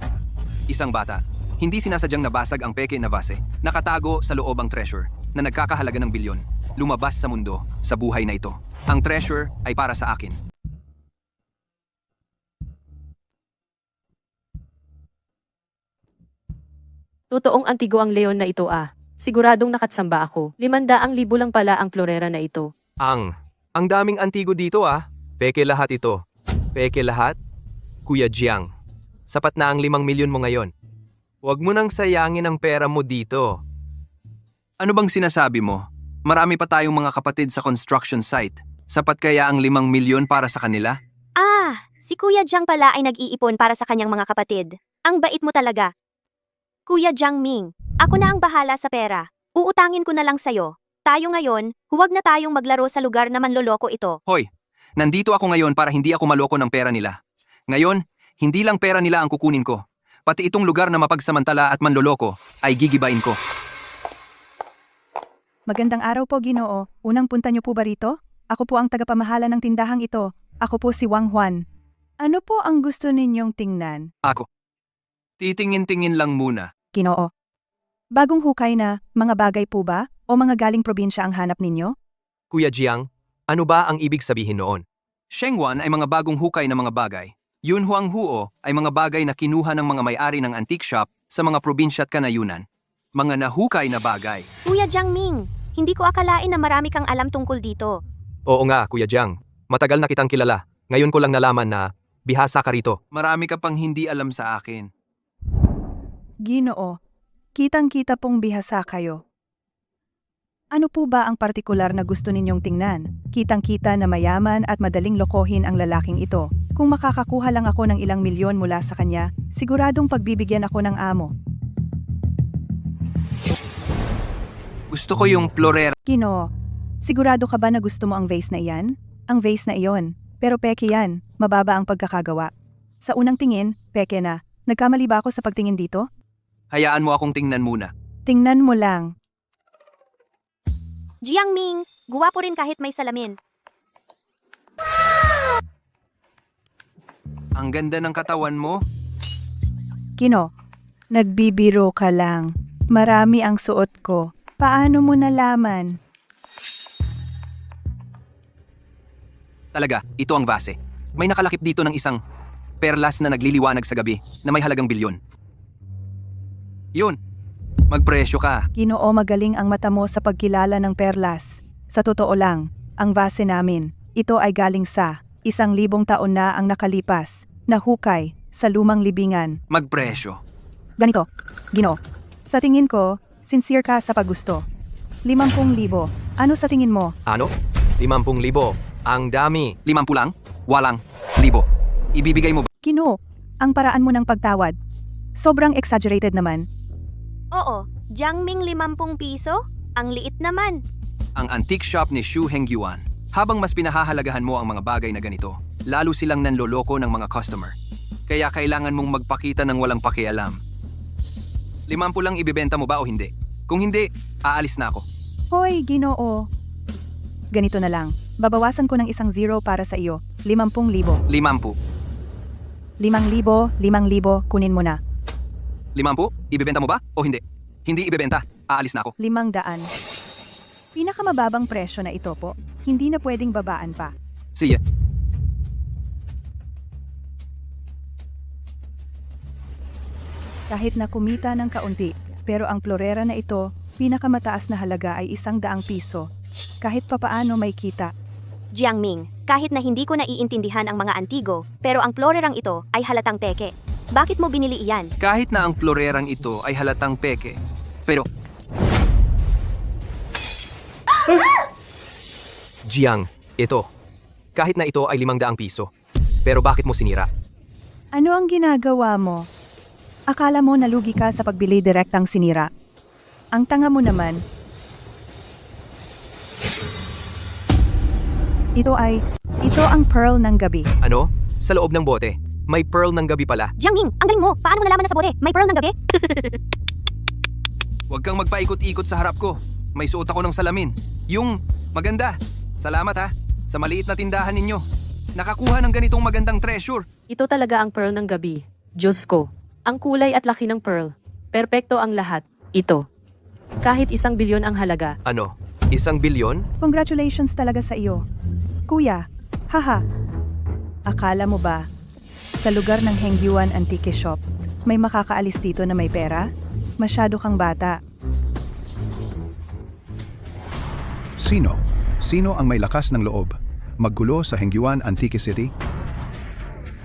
Isang bata. Hindi sinasadyang nabasag ang peke na vase. Nakatago sa loob ang treasure na nagkakahalaga ng bilyon. Lumabas sa mundo, sa buhay na ito. Ang treasure ay para sa akin. Totoong antigo ang leon na ito ah. Siguradong nakatsamba ako. 500,000 lang pala ang florera na ito. Ang daming antigo dito ah. Peke lahat ito. Peke lahat? Kuya Jiang, sapat na ang 5 milyon mo ngayon. Huwag mo nang sayangin ang pera mo dito. Ano bang sinasabi mo? Marami pa tayong mga kapatid sa construction site. Sapat kaya ang 5 milyon para sa kanila? Si Kuya Jiang pala ay nag-iipon para sa kanyang mga kapatid. Ang bait mo talaga. Kuya Jiangming, ako na ang bahala sa pera. Uutangin ko na lang sa'yo. Tayo ngayon, huwag na tayong maglaro sa lugar na manloloko ito. Hoy, nandito ako ngayon para hindi ako maloko ng pera nila. Ngayon, hindi lang pera nila ang kukunin ko. Pati itong lugar na mapagsamantala at manloloko ay gigibain ko. Magandang araw po, Ginoo. Unang punta niyo po ba rito? Ako po ang tagapamahala ng tindahang ito. Ako po si Wang Juan. Ano po ang gusto ninyong tingnan? Ako. Titingin-tingin lang muna. Ginoo. Bagong hukay na, mga bagay po ba? O mga galing probinsya ang hanap ninyo? Kuya Jiang, ano ba ang ibig sabihin noon? Shengwan ay mga bagong hukay na mga bagay. Yun Huang Huo ay mga bagay na kinuha ng mga may-ari ng antique shop sa mga probinsya at kanayunan. Mga nahukay na bagay. Kuya Jiangming, hindi ko akalain na marami kang alam tungkol dito. Oo nga, Kuya Jiang. Matagal na kitang kilala. Ngayon ko lang nalaman na bihasa ka rito. Marami ka pang hindi alam sa akin. Ginoo. Kitang-kita pong bihasa kayo. Ano po ba ang partikular na gusto ninyong tingnan? Kitang-kita na mayaman at madaling lokohin ang lalaking ito. Kung makakakuha lang ako ng ilang milyon mula sa kanya, siguradong pagbibigyan ako ng amo. Gusto ko yung florera. Ginoo, sigurado ka ba na gusto mo ang vase na iyan? Ang vase na iyon. Pero peke yan, mababa ang pagkakagawa. Sa unang tingin, peke na. Nagkamali ba ako sa pagtingin dito? Hayaan mo akong tingnan muna. Tingnan mo lang. Jiangming, guwapo rin kahit may salamin. Ang ganda ng katawan mo. Kino, nagbibiro ka lang. Marami ang suot ko. Paano mo nalaman? Talaga, ito ang vase. May nakalakip dito ng isang perlas na nagliliwanag sa gabi na may halagang bilyon. Yun, magpresyo ka. Ginoo, magaling ang mata mo sa pagkilala ng perlas. Sa totoo lang, ang vase namin, ito ay galing sa 1,000 taon na ang nakalipas, na hukay sa lumang libingan. Magpresyo. Ganito, Ginoo, sa tingin ko, sincere ka sa paggusto. 50,000. Ano sa tingin mo? Ano? 50,000. Ang dami. 50 lang? Walang. 1,000. Ibibigay mo ba? Ginoo, ang paraan mo ng pagtawad. Sobrang exaggerated naman. Oo, Jiangming 50 piso? Ang liit naman. Ang antique shop ni Xu Hengyuan. Habang mas pinahahalagahan mo ang mga bagay na ganito, lalo silang nanloloko ng mga customer. Kaya kailangan mong magpakita ng walang pakialam. 50 lang ibibenta mo ba o hindi? Kung hindi, aalis na ako. Hoy, Ginoo. Ganito na lang. Babawasan ko ng 1 zero para sa iyo. 50,000. 50. 5,000, kunin mo na. 50? Ibibenta mo ba o hindi? Hindi ibebenta. Aalis na ako. 500. Pinakamababang presyo na ito po. Hindi na pwedeng babaan pa. Sige. Kahit na kumita ng kaunti, pero ang florera na ito, pinakamataas na halaga ay 100 piso. Kahit papaano may kita. Jiangming, kahit na hindi ko naiintindihan ang mga antigo, pero ang florerang ito ay halatang peke. Bakit mo binili iyan? Kahit na ang florerang ito ay halatang peke. Pero Jiang, ito. Kahit na ito ay 500 piso. Pero bakit mo sinira? Ano ang ginagawa mo? Akala mo nalugi ka sa pagbili direktang sinira. Ang tanga mo naman. Ito ang pearl ng gabi. Ano? Sa loob ng bote. May pearl ng gabi pala. Jiangming, ang galing mo! Paano mo nalaman na sa bote? May pearl ng gabi? huwag kang magpaikot-ikot sa harap ko. May suot ako ng salamin. Yung maganda. Salamat ha, sa maliit na tindahan ninyo. Nakakuha ng ganitong magandang treasure. Ito talaga ang pearl ng gabi. Diyos ko. Ang kulay at laki ng pearl. Perpekto ang lahat. Ito. Kahit 1 bilyon ang halaga. Ano? 1 bilyon? Congratulations talaga sa iyo. Kuya, haha. Akala mo ba, sa lugar ng Hengyuan Antique Shop, may makakaalis dito na may pera? Masyado kang bata. Sino? Sino ang may lakas ng loob? Maggulo sa Hengyuan Antique City?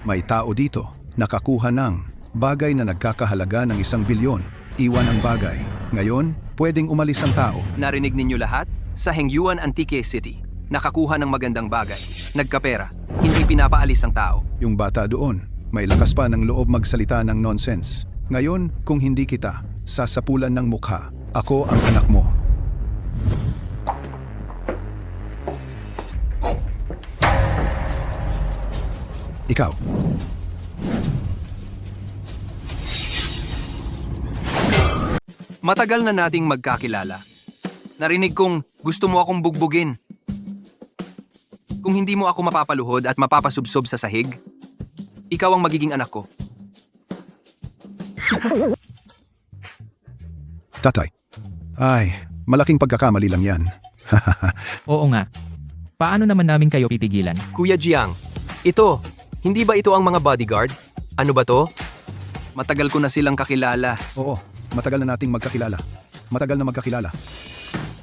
May tao dito, nakakuha ng bagay na nagkakahalaga ng 1 bilyon. Iwan ang bagay. Ngayon, pwedeng umalis ang tao. Narinig ninyo lahat? Sa Hengyuan Antique City, nakakuha ng magandang bagay. Nagkapera. Hindi pinapaalis ang tao. Yung bata doon, may lakas pa ng loob magsalita ng nonsense. Ngayon, kung hindi kita, sasapulan ng mukha. Ako ang anak mo. Ikaw. Matagal na nating magkakilala. Narinig kong gusto mo akong bugbugin. Kung hindi mo ako mapapaluhod at mapapasubsob sa sahig, ikaw ang magiging anak ko. Tatay. Ay, malaking pagkakamali lang yan. Oo nga. Paano naman namin kayo pipigilan? Kuya Jiang, hindi ba ito ang mga bodyguard? Ano ba to? Matagal ko na silang kakilala. Oo, matagal na nating magkakilala. Matagal na magkakilala.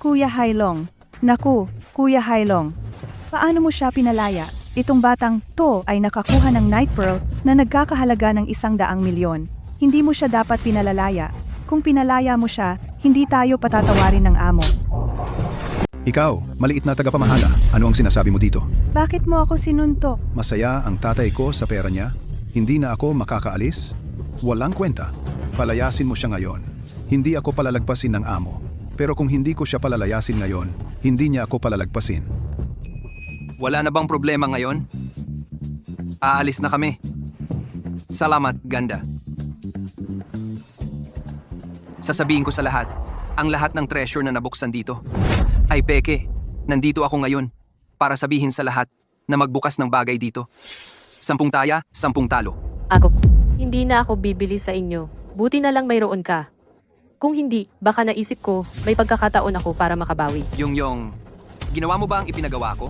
Kuya Hailong. Naku, Kuya Hailong. Paano mo siya pinalaya? Itong batang to ay nakakuha ng Night Pearl na nagkakahalaga ng 100 milyon. Hindi mo siya dapat pinalalaya. Kung pinalaya mo siya, hindi tayo patatawarin ng amo. Ikaw, maliit na tagapamahala. Ano ang sinasabi mo dito? Bakit mo ako sinuntok? Masaya ang tatay ko sa pera niya? Hindi na ako makakaalis? Walang kwenta. Palayasin mo siya ngayon. Hindi ako palalagpasin ng amo. Pero kung hindi ko siya palalayasin ngayon, hindi niya ako palalagpasin. Wala na bang problema ngayon? Aalis na kami. Salamat, ganda. Sasabihin ko sa lahat, ang lahat ng treasure na nabuksan dito ay peke. Nandito ako ngayon para sabihin sa lahat na magbukas ng bagay dito. 10 taya, 10 talo. Ako, hindi na ako bibili sa inyo. Buti na lang mayroon ka. Kung hindi, baka naisip ko, may pagkakataon ako para makabawi. Yung, ginawa mo ba ang ipinagawa ko?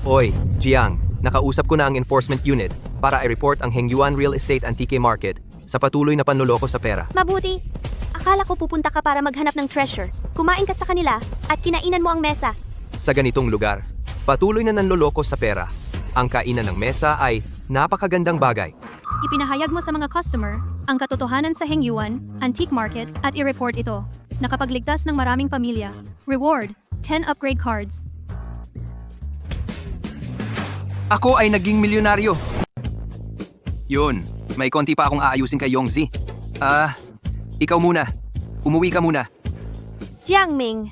Oy, Jiang, nakausap ko na ang enforcement unit para i-report ang Hengyuan Real Estate Antique Market sa patuloy na panloloko sa pera. Mabuti. Akala ko pupunta ka para maghanap ng treasure. Kumain ka sa kanila at kinainan mo ang mesa. Sa ganitong lugar, patuloy na nanloloko sa pera. Ang kainan ng mesa ay napakagandang bagay. Ipinahayag mo sa mga customer ang katotohanan sa Hengyuan Antique Market at i-report ito. Nakapagligtas ng maraming pamilya. Reward, 10 upgrade cards. Ako ay naging milyonaryo. Yun, may konti pa akong aayusin kay Yongzi. Ikaw muna. Umuwi ka muna. Jiangming,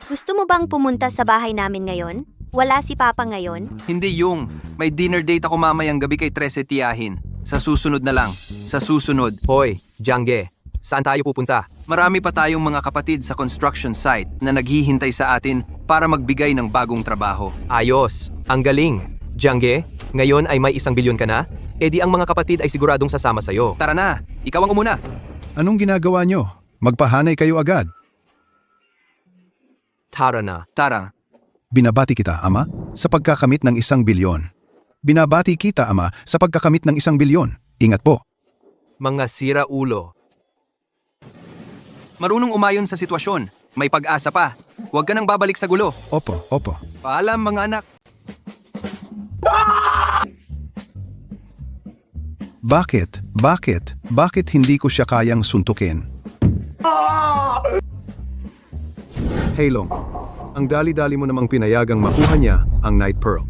gusto mo bang pumunta sa bahay namin ngayon? Wala si Papa ngayon? Hindi yung, may dinner date ako mamayang gabi kay Trece Tiyahin. Sa susunod na lang. Sa susunod. Hoy, Jiangge, saan tayo pupunta? Marami pa tayong mga kapatid sa construction site na naghihintay sa atin para magbigay ng bagong trabaho. Ayos, ang galing. Jiangge, ngayon ay may 1 bilyon ka na? E di ang mga kapatid ay siguradong sasama sa'yo. Tara na, ikaw ang umuna. Anong ginagawa nyo? Magpahanay kayo agad. Tara na. Tara, Binabati kita, Ama, sa pagkakamit ng 1 bilyon. Binabati kita, Ama, sa pagkakamit ng 1 bilyon. Ingat po. Mga sira ulo. marunong umayon sa sitwasyon. May pag-asa pa. Huwag ka nang babalik sa gulo. Opo, opo. Paalam mga anak. Bakit? Bakit hindi ko siya kayang suntukin? Hailong, ang dali-dali mo namang pinayagang makuha niya ang Night Pearl.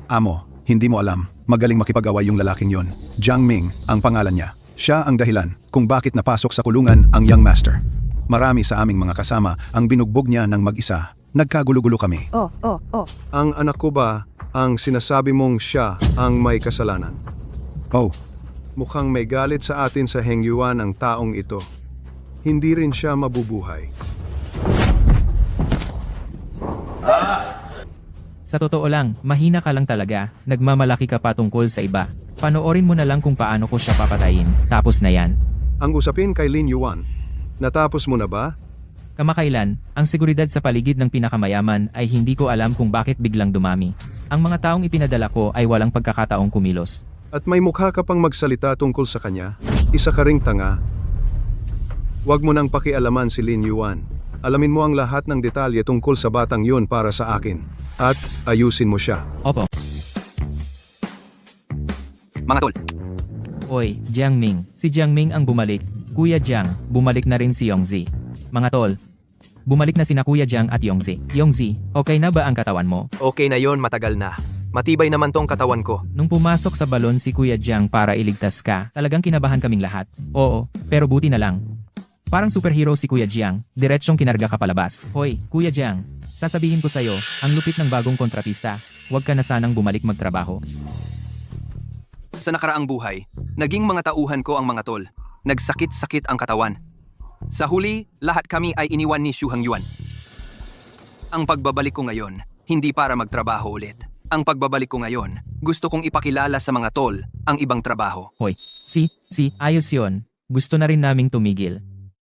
Amo, hindi mo alam. Magaling makipag-away yung lalaking yon. Jiang Ming ang pangalan niya. Siya ang dahilan kung bakit napasok sa kulungan ang Young Master. Marami sa aming mga kasama ang binugbog niya ng mag-isa. Nagkagulo-gulo kami. Oh. Ang anak ko ba ang sinasabi mong siya ang may kasalanan? Oh, Mukhang may galit sa atin sa Hengyuan ang taong ito. Hindi rin siya mabubuhay. Sa totoo lang, mahina ka lang talaga, nagmamalaki ka pa tungkol sa iba. Panoorin mo na lang kung paano ko siya papatayin, tapos na yan. Ang usapin kay Lin Yuan, natapos mo na ba? Kamakailan, ang seguridad sa paligid ng pinakamayaman ay hindi ko alam kung bakit biglang dumami. Ang mga taong ipinadala ko ay walang pagkakataong kumilos. At may mukha ka pang magsalita tungkol sa kanya? Isa ka ring tanga. Huwag mo nang pakialaman si Lin Yuan. Alamin mo ang lahat ng detalye tungkol sa batang yun para sa akin. At ayusin mo siya. Opo. Mga tol, Oy, Jiang Ming. Si Jiang Ming ang bumalik. Kuya Jiang, bumalik na rin si Yongzi. Mga tol, bumalik na sina Kuya Jiang at Yongzi. Yongzi, okay na ba ang katawan mo? Okay na yon, matagal na. Matibay naman tong katawan ko. Nung pumasok sa balon si Kuya Jiang para iligtas ka, talagang kinabahan kaming lahat. Oo, pero buti na lang. Parang superhero si Kuya Jiang, diretsyong kinarga ka palabas. Hoy, Kuya Jiang, sasabihin ko sa'yo, ang lupit ng bagong kontratista. Huwag ka na sanang bumalik magtrabaho. sa nakaraang buhay, naging mga tauhan ko ang mga tol. Nagsakit-sakit ang katawan. Sa huli, lahat kami ay iniwan ni Xu Hangyuan. Ang pagbabalik ko ngayon, hindi para magtrabaho ulit. Ang pagbabalik ko ngayon, gusto kong ipakilala sa mga tol ang ibang trabaho. Hoy, ayos yon. Gusto na rin naming tumigil.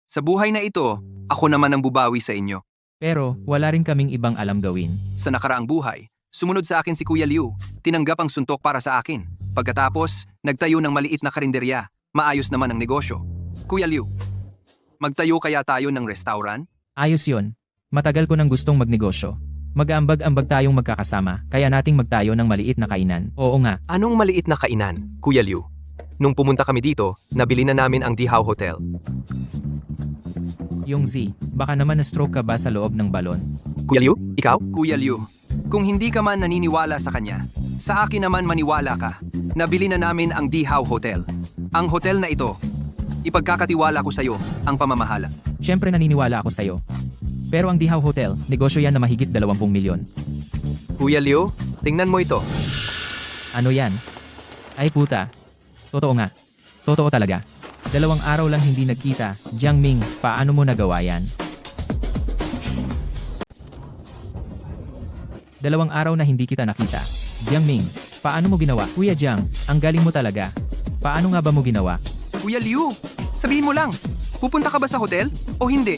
Sa buhay na ito, ako naman ang bubawi sa inyo. Pero wala rin kaming ibang alam gawin. Sa nakaraang buhay, sumunod sa akin si Kuya Liu, tinanggap ang suntok para sa akin. Pagkatapos, nagtayo ng maliit na karinderya, maayos naman ang negosyo. Kuya Liu, magtayo kaya tayo ng restaurant? Ayos yon. Matagal ko nang gustong magnegosyo. Mag-aambag-ambag tayong magkakasama, kaya nating magtayo ng maliit na kainan. Oo nga, Anong maliit na kainan, Kuya Liu? Nung pumunta kami dito, nabili na namin ang Dihao Hotel. yung Z, baka naman na-stroke ka ba sa loob ng balon? Kuya Liu, ikaw? Kuya Liu, kung hindi ka man naniniwala sa kanya, sa akin naman maniwala ka. Nabili na namin ang Dihao Hotel. Ang hotel na ito, ipagkakatiwala ko sa iyo ang pamamahala. Siyempre naniniwala ako sa'yo. Pero ang Dihao Hotel, negosyo yan na mahigit 20 milyon. Kuya Liu, tingnan mo ito. Ano yan? Ay puta. Totoo nga. Totoo talaga. 2 araw lang hindi nagkita. Jiang Ming, paano mo nagawa yan? 2 araw na hindi kita nakita. Jiang Ming, paano mo ginawa? Kuya Jiang, ang galing mo talaga. Paano nga ba mo ginawa? Kuya Liu, sabihin mo lang, pupunta ka ba sa hotel o hindi?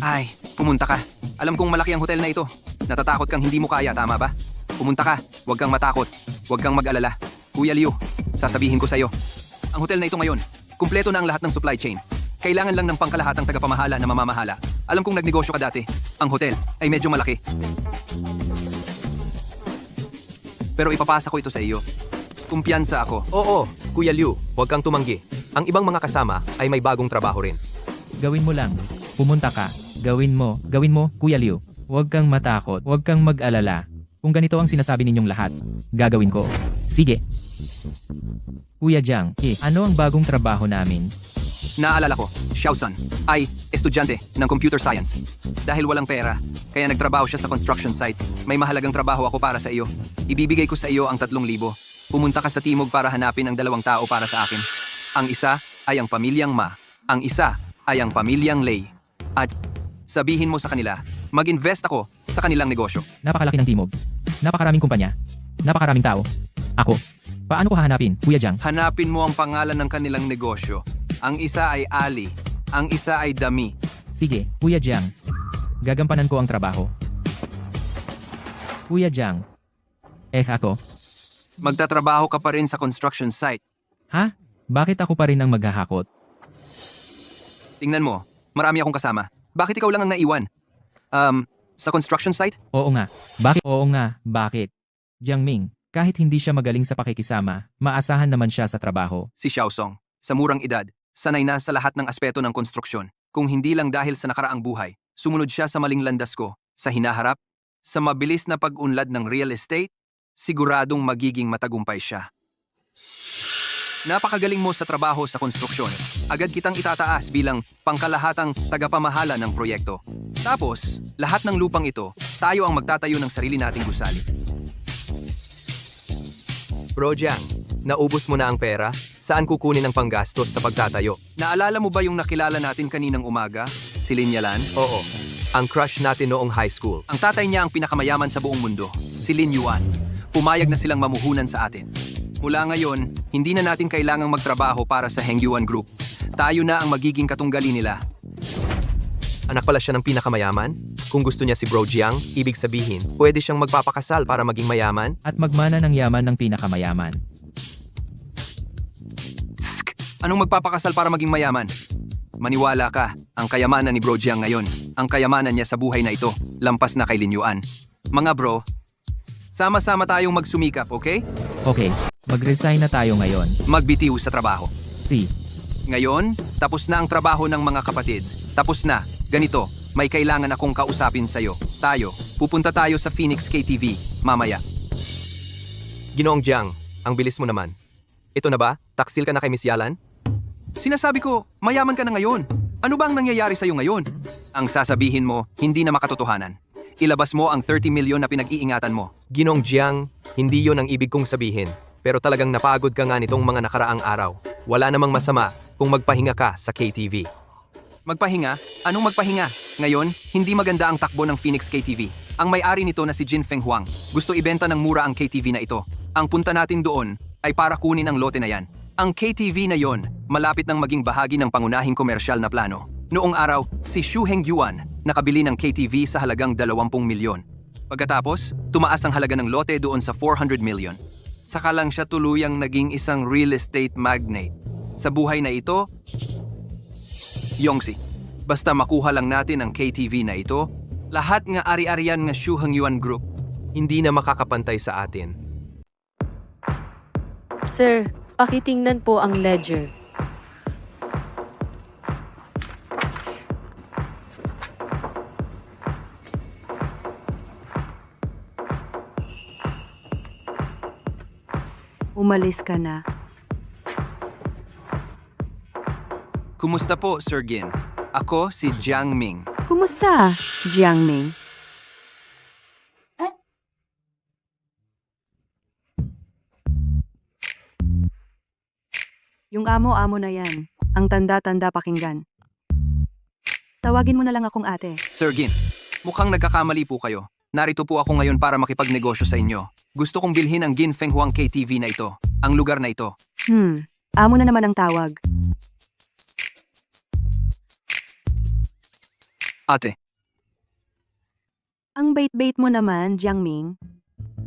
Ay, pumunta ka. Alam kong malaki ang hotel na ito. Natatakot kang hindi mo kaya, tama ba? Pumunta ka, huwag kang matakot, huwag kang mag-alala. Kuya Liu, sasabihin ko sa'yo. Ang hotel na ito ngayon, kumpleto na ang lahat ng supply chain. Kailangan lang ng pangkalahatang tagapamahala na mamamahala. Alam kong nagnegosyo ka dati. Ang hotel ay medyo malaki. Pero ipapasa ko ito sa iyo. Kumpiyansa ako. Oo, Kuya Liu, huwag kang tumanggi. Ang ibang mga kasama ay may bagong trabaho rin. Gawin mo lang. Pumunta ka. Gawin mo, Kuya Liu. Huwag kang matakot, huwag kang mag-alala. Kung ganito ang sinasabi ninyong lahat, gagawin ko. Sige. Kuya Jiang, ano ang bagong trabaho namin? Naalala ko, Xiaosan ay estudyante ng computer science. Dahil walang pera, kaya nagtrabaho siya sa construction site. May mahalagang trabaho ako para sa iyo. Ibibigay ko sa iyo ang 3,000. Pumunta ka sa Timog para hanapin ang 2 tao para sa akin. Ang isa ay ang pamilyang Ma. Ang isa ay ang pamilyang Lei. At sabihin mo sa kanila, mag-invest ako sa kanilang negosyo. Napakalaki ng Timog. Napakaraming kumpanya. Napakaraming tao. Ako. Paano ko hahanapin, Kuya Jiang? Hanapin mo ang pangalan ng kanilang negosyo. Ang isa ay Ali. Ang isa ay Dami. Sige, Kuya Jiang. Gagampanan ko ang trabaho. Kuya Jiang. Ako? Magtatrabaho ka pa rin sa construction site. Ha? Bakit ako pa rin ang maghahakot? Tingnan mo, marami akong kasama. Bakit ikaw lang ang naiwan? Sa construction site? Oo nga. Bakit? Oo nga. Bakit? Jiang Ming, kahit hindi siya magaling sa pakikisama, maasahan naman siya sa trabaho. Si Xiaosong, sa murang edad, sanay na sa lahat ng aspeto ng konstruksyon. Kung hindi lang dahil sa nakaraang buhay, sumunod siya sa maling landas ko, sa hinaharap, sa mabilis na pag-unlad ng real estate, siguradong magiging matagumpay siya. Napakagaling mo sa trabaho sa konstruksyon. Agad kitang itataas bilang pangkalahatang tagapamahala ng proyekto. Tapos, lahat ng lupang ito, tayo ang magtatayo ng sarili nating gusali. Bro Jiang, naubos mo na ang pera? Saan kukunin ang panggastos sa pagtatayo? Naalala mo ba yung nakilala natin kaninang umaga? Si Lin Yalan? Oo, ang crush natin noong high school. Ang tatay niya ang pinakamayaman sa buong mundo, si Lin Yuan. Pumayag na silang mamuhunan sa atin. Mula ngayon, hindi na natin kailangang magtrabaho para sa Hengyuan Group. Tayo na ang magiging katunggali nila. Anak pala siya ng pinakamayaman? Kung gusto niya si Bro Jiang, ibig sabihin, pwede siyang magpapakasal para maging mayaman? At magmana ng yaman ng pinakamayaman. Tsk! Anong magpapakasal para maging mayaman? Maniwala ka, ang kayamanan ni Bro Jiang ngayon, ang kayamanan niya sa buhay na ito, lampas na kay Lin Yuan. Mga bro, sama-sama tayong magsumikap, okay? Okay, mag-resign na tayo ngayon. Magbitiw sa trabaho. Si, Ngayon, tapos na ang trabaho ng mga kapatid. Tapos na. Ganito, may kailangan akong kausapin sa'yo. Pupunta tayo sa Phoenix KTV, mamaya. Ginoong Jiang, ang bilis mo naman. Ito na ba? Taksil ka na kay Miss Yalan? Sinasabi ko, mayaman ka na ngayon. Ano ba ang nangyayari sa'yo ngayon? Ang sasabihin mo, hindi na makatotohanan. Ilabas mo ang 30 milyon na pinag-iingatan mo. Ginoong Jiang, hindi yon ang ibig kong sabihin. Pero talagang napagod ka nga nitong mga nakaraang araw. Wala namang masama kung magpahinga ka sa KTV. Magpahinga? Anong magpahinga? Ngayon, hindi maganda ang takbo ng Phoenix KTV. Ang may-ari nito na si Jin Feng Huang gusto ibenta ng mura ang KTV na ito. Ang punta natin doon ay para kunin ang lote na yan. Ang KTV na yon malapit nang maging bahagi ng pangunahing komersyal na plano. Noong araw, si Xu Hengyuan nakabili ng KTV sa halagang 20 milyon. Pagkatapos, tumaas ang halaga ng lote doon sa 400 million. Saka lang siya tuluyang naging isang real estate magnate. Sa buhay na ito, Yongsi, basta makuha lang natin ang KTV na ito, lahat nga ari-arian nga Xu Hengyuan Group. Hindi na makakapantay sa atin. Sir, pakitingnan po ang ledger. Umalis ka na. Kumusta po, Sir Gin? Ako si Jiang Ming. Kumusta, Jiangming? Yung amo-amo na yan. Ang tanda-tanda pakinggan. Tawagin mo na lang akong ate. Sir Gin, mukhang nagkakamali po kayo. Narito po ako ngayon para makipagnegosyo sa inyo. Gusto kong bilhin ang Gin Feng Huang KTV na ito, ang lugar na ito. Amo na naman ang tawag. Ate, Ang bait-bait mo naman, Jiangming.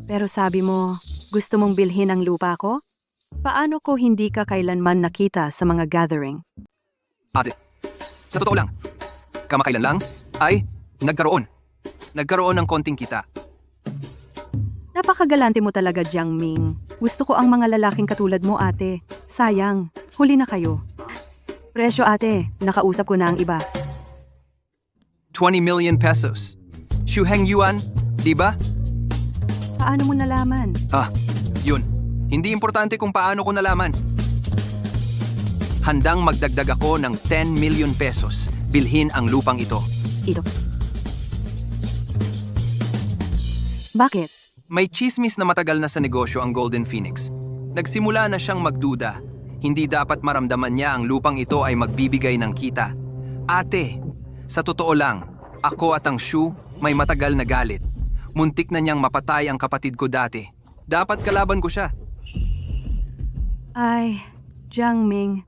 Pero sabi mo, gusto mong bilhin ang lupa ko? Paano ko hindi ka kailanman nakita sa mga gathering? ate, sa totoo lang, kamakailan lang ay nagkaroon ng konting kita. Napakagalante mo talaga, Jiangming. Gusto ko ang mga lalaking katulad mo, ate. Sayang, huli na kayo. Presyo, ate. Nakausap ko na ang iba. 20 million pesos. Xu Hengyuan, di ba? Paano mo nalaman? Yun. Hindi importante kung paano ko nalaman. Handang magdagdag ako ng 10 million pesos. Bilhin ang lupang ito. Ito. Bakit? May chismis na matagal na sa negosyo ang Golden Phoenix. Nagsimula na siyang magduda. Hindi dapat maramdaman niya ang lupang ito ay magbibigay ng kita. Ate, sa totoo lang, ako at ang Xu may matagal na galit. Muntik na niyang mapatay ang kapatid ko dati. Dapat kalaban ko siya. Ay, Jiangming,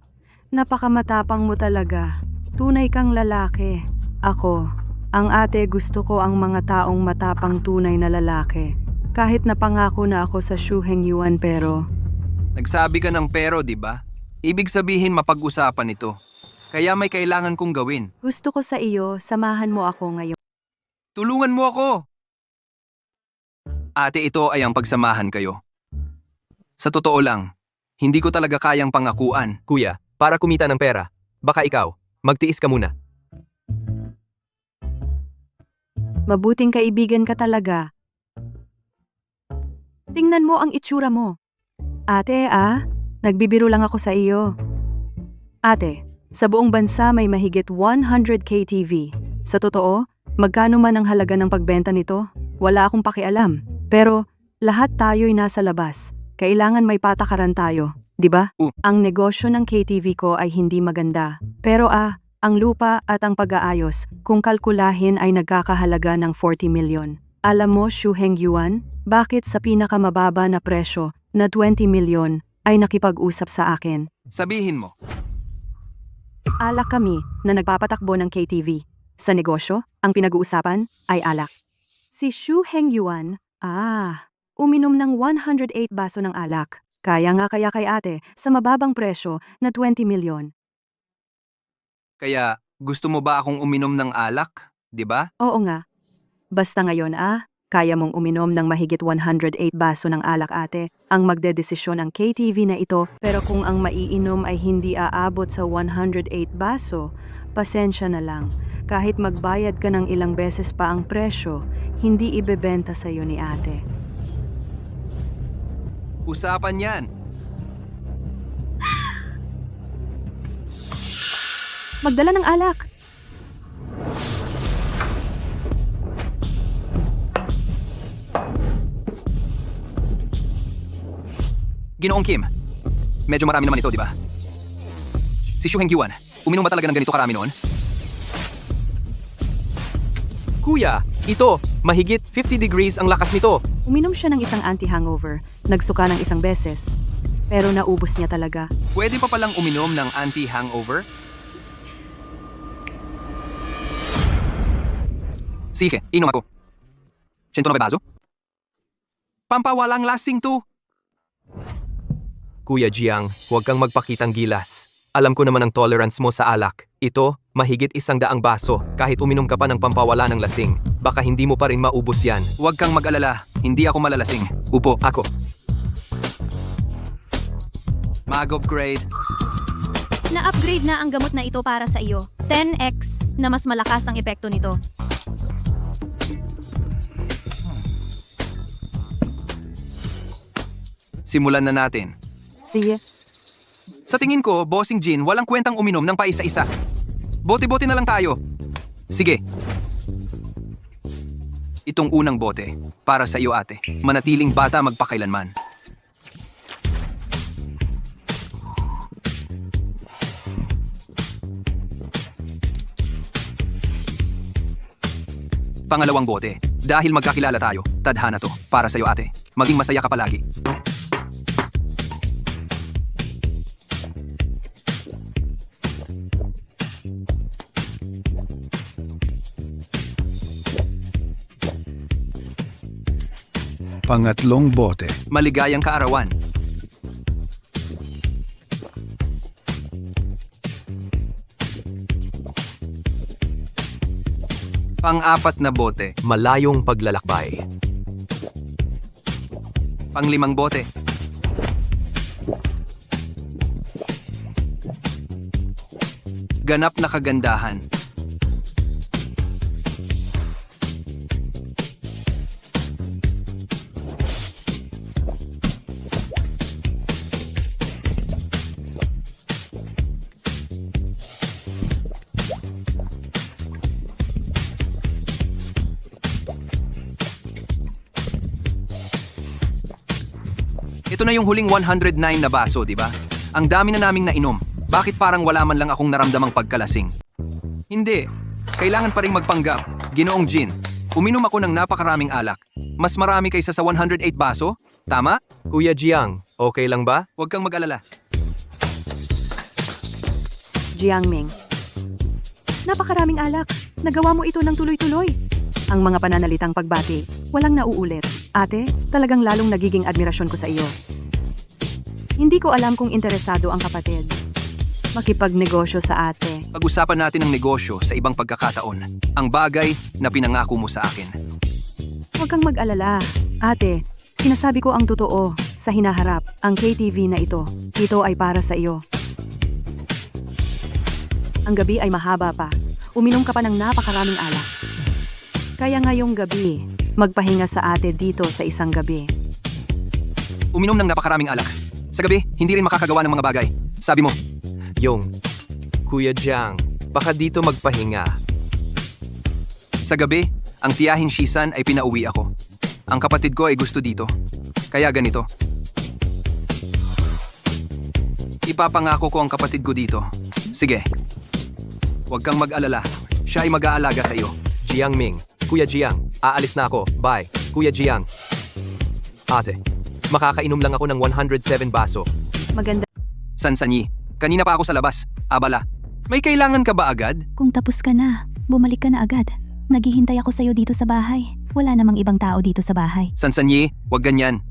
napakamatapang mo talaga. Tunay kang lalaki. Ako, ang ate gusto ko ang mga taong matapang tunay na lalaki. Kahit napangako na ako sa Xu Hengyuan pero... Nagsabi ka ng pero, di ba? Ibig sabihin mapag-usapan ito. Kaya may kailangan kong gawin. Gusto ko sa iyo, samahan mo ako ngayon. Tulungan mo ako! Ate, ito ay ang pagsamahan kayo. Sa totoo lang, hindi ko talaga kayang pangakuan. Kuya, para kumita ng pera, baka ikaw, magtiis ka muna. Mabuting kaibigan ka talaga. Tingnan mo ang itsura mo. Ate, nagbibiro lang ako sa iyo. Ate, sa buong bansa may mahigit 100 KTV. Sa totoo, magkano man ang halaga ng pagbenta nito, wala akong pakialam. Pero lahat tayo'y nasa labas. Kailangan may patakaran tayo, di ba? Ang negosyo ng KTV ko ay hindi maganda. Pero ang lupa at ang pag-aayos, kung kalkulahin ay nagkakahalaga ng 40 milyon. Alam mo, Xu Hengyuan, bakit sa pinakamababa na presyo na 20 milyon ay nakipag-usap sa akin? Sabihin mo. Alak kami na nagpapatakbo ng KTV. Sa negosyo, ang pinag-uusapan ay alak. Si Xu Hengyuan, uminom ng 108 baso ng alak. Kaya kay ate sa mababang presyo na 20 milyon. Kaya gusto mo ba akong uminom ng alak, di ba? Oo nga. Basta ngayon kaya mong uminom ng mahigit 108 baso ng alak ate. Ang magdedesisyon ang KTV na ito, pero kung ang maiinom ay hindi aabot sa 108 baso, pasensya na lang. Kahit magbayad ka ng ilang beses pa ang presyo, hindi ibebenta sa iyo ni ate. Usapan yan. Magdala ng alak. Ginoong Kim, medyo marami naman ito, di ba? Si Xu Hengyuan, uminom ba talaga ng ganito karami noon? Kuya, ito, mahigit 50 degrees ang lakas nito. Uminom siya ng isang anti-hangover, nagsuka ng isang beses. Pero naubos niya talaga. Pwede pa palang uminom ng anti-hangover? Sige, inom ako. 109 baso? Pampawalang lasing to. Kuya Jiang, huwag kang magpakitang gilas. Alam ko naman ang tolerance mo sa alak. Ito, mahigit 100 baso. Kahit uminom ka pa ng pampawala ng lasing, baka hindi mo pa rin maubos yan. Huwag kang mag-alala, hindi ako malalasing. Upo. Ako. Mag-upgrade. Na-upgrade na ang gamot na ito para sa iyo. 10x na mas malakas ang epekto nito. Simulan na natin. Sige, Sa tingin ko, Bossing Jin, walang kwentang uminom ng paisa-isa. Bote-bote na lang tayo. Sige. Itong unang bote, para sa iyo ate. Manatiling bata magpakailanman. Pangalawang bote, dahil magkakilala tayo, tadhana to, para sa iyo ate. Maging masaya ka palagi. Pangatlong bote. Maligayang kaarawan. Pang-apat na bote. Malayong paglalakbay. Pang-limang bote. Ganap na kagandahan. Ito na yung huling 109 na baso, di ba? Ang dami na naming nainom. Bakit parang wala man lang akong naramdamang pagkalasing? Hindi. Kailangan pa rin magpanggap. Ginoong Jin, uminom ako ng napakaraming alak. Mas marami kaysa sa 108 baso? Tama? Kuya Jiang, okay lang ba? Huwag kang mag-alala. Jiangming. Napakaraming alak. Nagawa mo ito ng tuloy-tuloy. Ang mga pananalitang pagbati, walang nauulit. Ate, talagang lalong nagiging admirasyon ko sa iyo. Hindi ko alam kung interesado ang kapatid. Makipagnegosyo sa ate. Pag-usapan natin ang negosyo sa ibang pagkakataon. Ang bagay na pinangako mo sa akin. Huwag kang mag-alala. Ate, sinasabi ko ang totoo sa hinaharap. Ang KTV na ito ay para sa iyo. Ang gabi ay mahaba pa. Uminom ka pa ng napakaraming alak. Kaya ngayong gabi, magpahinga sa ate dito sa isang gabi. Uminom ng napakaraming alak. Sa gabi, hindi rin makakagawa ng mga bagay. Sabi mo, Yung, Kuya Jiang, baka dito magpahinga. sa gabi, ang tiyahin Shisan ay pinauwi ako. Ang kapatid ko ay gusto dito. Kaya ganito. Ipapangako ko ang kapatid ko dito. Sige. Huwag kang mag-alala. Siya ay mag-aalaga sa iyo. Jiang Ming, Kuya Jiang, aalis na ako. Bye, Kuya Jiang. Ate, makakainom lang ako ng 107 baso. Maganda. Sansanyi, kanina pa ako sa labas. Abala. May kailangan ka ba agad? Kung tapos ka na, bumalik ka na agad. Naghihintay ako sa'yo dito sa bahay. Wala namang ibang tao dito sa bahay. Sansanyi, huwag ganyan.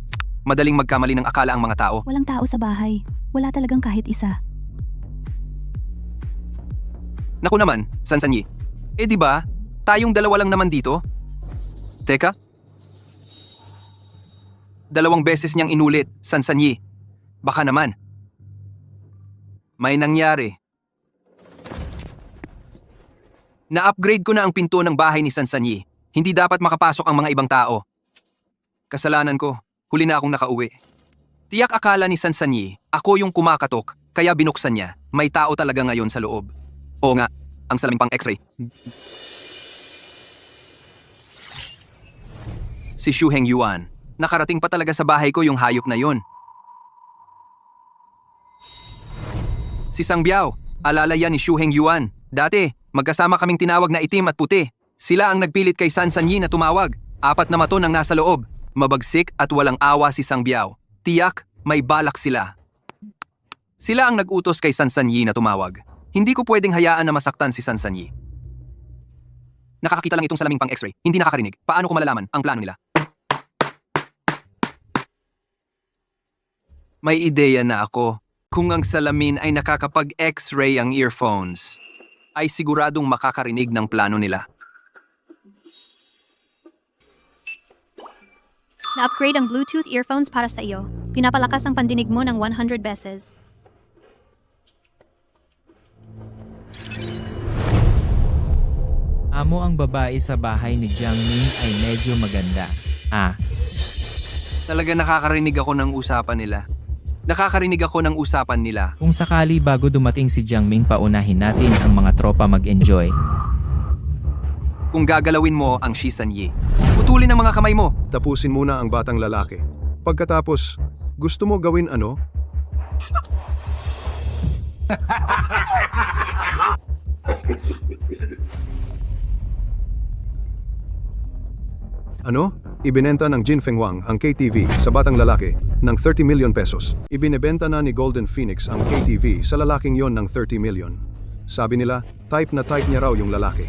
Madaling magkamali ng akala ang mga tao. Walang tao sa bahay. Wala talagang kahit isa. Naku naman, Sansanyi. Eh di ba, tayong dalawa lang naman dito? Teka. 2 beses niyang inulit, Sansanyi. Baka naman. May nangyari. Na-upgrade ko na ang pinto ng bahay ni Sansanyi. Hindi dapat makapasok ang mga ibang tao. Kasalanan ko, huli na akong nakauwi. Tiyak akala ni Sansanyi, ako yung kumakatok, kaya binuksan niya. May tao talaga ngayon sa loob. Oo nga, ang salamin pang x-ray. Si Xu Hengyuan. Nakarating pa talaga sa bahay ko yung hayop na yun. Si Sang Biao, alala yan ni Xu Hengyuan. Dati, magkasama kaming tinawag na itim at puti. Sila ang nagpilit kay San Sanyi na tumawag. 4 na maton ang nasa loob. Mabagsik at walang awa si Sang Biao. Tiyak, may balak sila. Sila ang nag-utos kay San Sanyi na tumawag. Hindi ko pwedeng hayaan na masaktan si San Sanyi. Nakakakita lang itong salaming pang x-ray. Hindi nakakarinig. Paano ko malalaman ang plano nila? May ideya na ako. Kung ang salamin ay nakakapag-x-ray ang earphones, ay siguradong makakarinig ng plano nila. Na-upgrade ang Bluetooth earphones para sa iyo. Pinapalakas ang pandinig mo ng 100 beses. Amo, ang babae sa bahay ni Jiang Ming ay medyo maganda. Talaga nakakarinig ako ng usapan nila. Kung sakali bago dumating si Jiang Ming, paunahin natin ang mga tropa mag-enjoy. Kung gagalawin mo ang Shi Sanyi, putulin ang mga kamay mo. Tapusin muna ang batang lalaki. Pagkatapos, gusto mo gawin ano? Ano? Ibinenta ng Jin Fengwang ang KTV sa batang lalaki ng 30 million pesos. Ibinebenta na ni Golden Phoenix ang KTV sa lalaking yon ng 30 million. Sabi nila, type na type niya raw yung lalaki.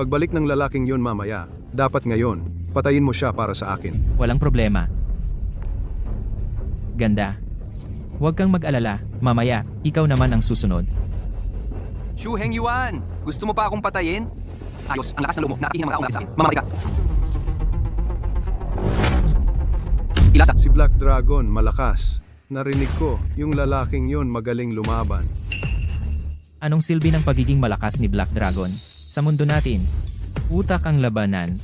Pagbalik ng lalaking yon mamaya, dapat ngayon, patayin mo siya para sa akin. Walang problema. Ganda. Huwag kang mag-alala, mamaya, ikaw naman ang susunod. Shu Hengyuan, gusto mo pa akong patayin? Ayos, ang lakas ng loob mo. Nakatihin ang mga taong natin sa akin. Mamamatay ka. Ilasa. Si Black Dragon, malakas. Narinig ko, yung lalaking yon magaling lumaban. Anong silbi ng pagiging malakas ni Black Dragon? Sa mundo natin, utak ang labanan.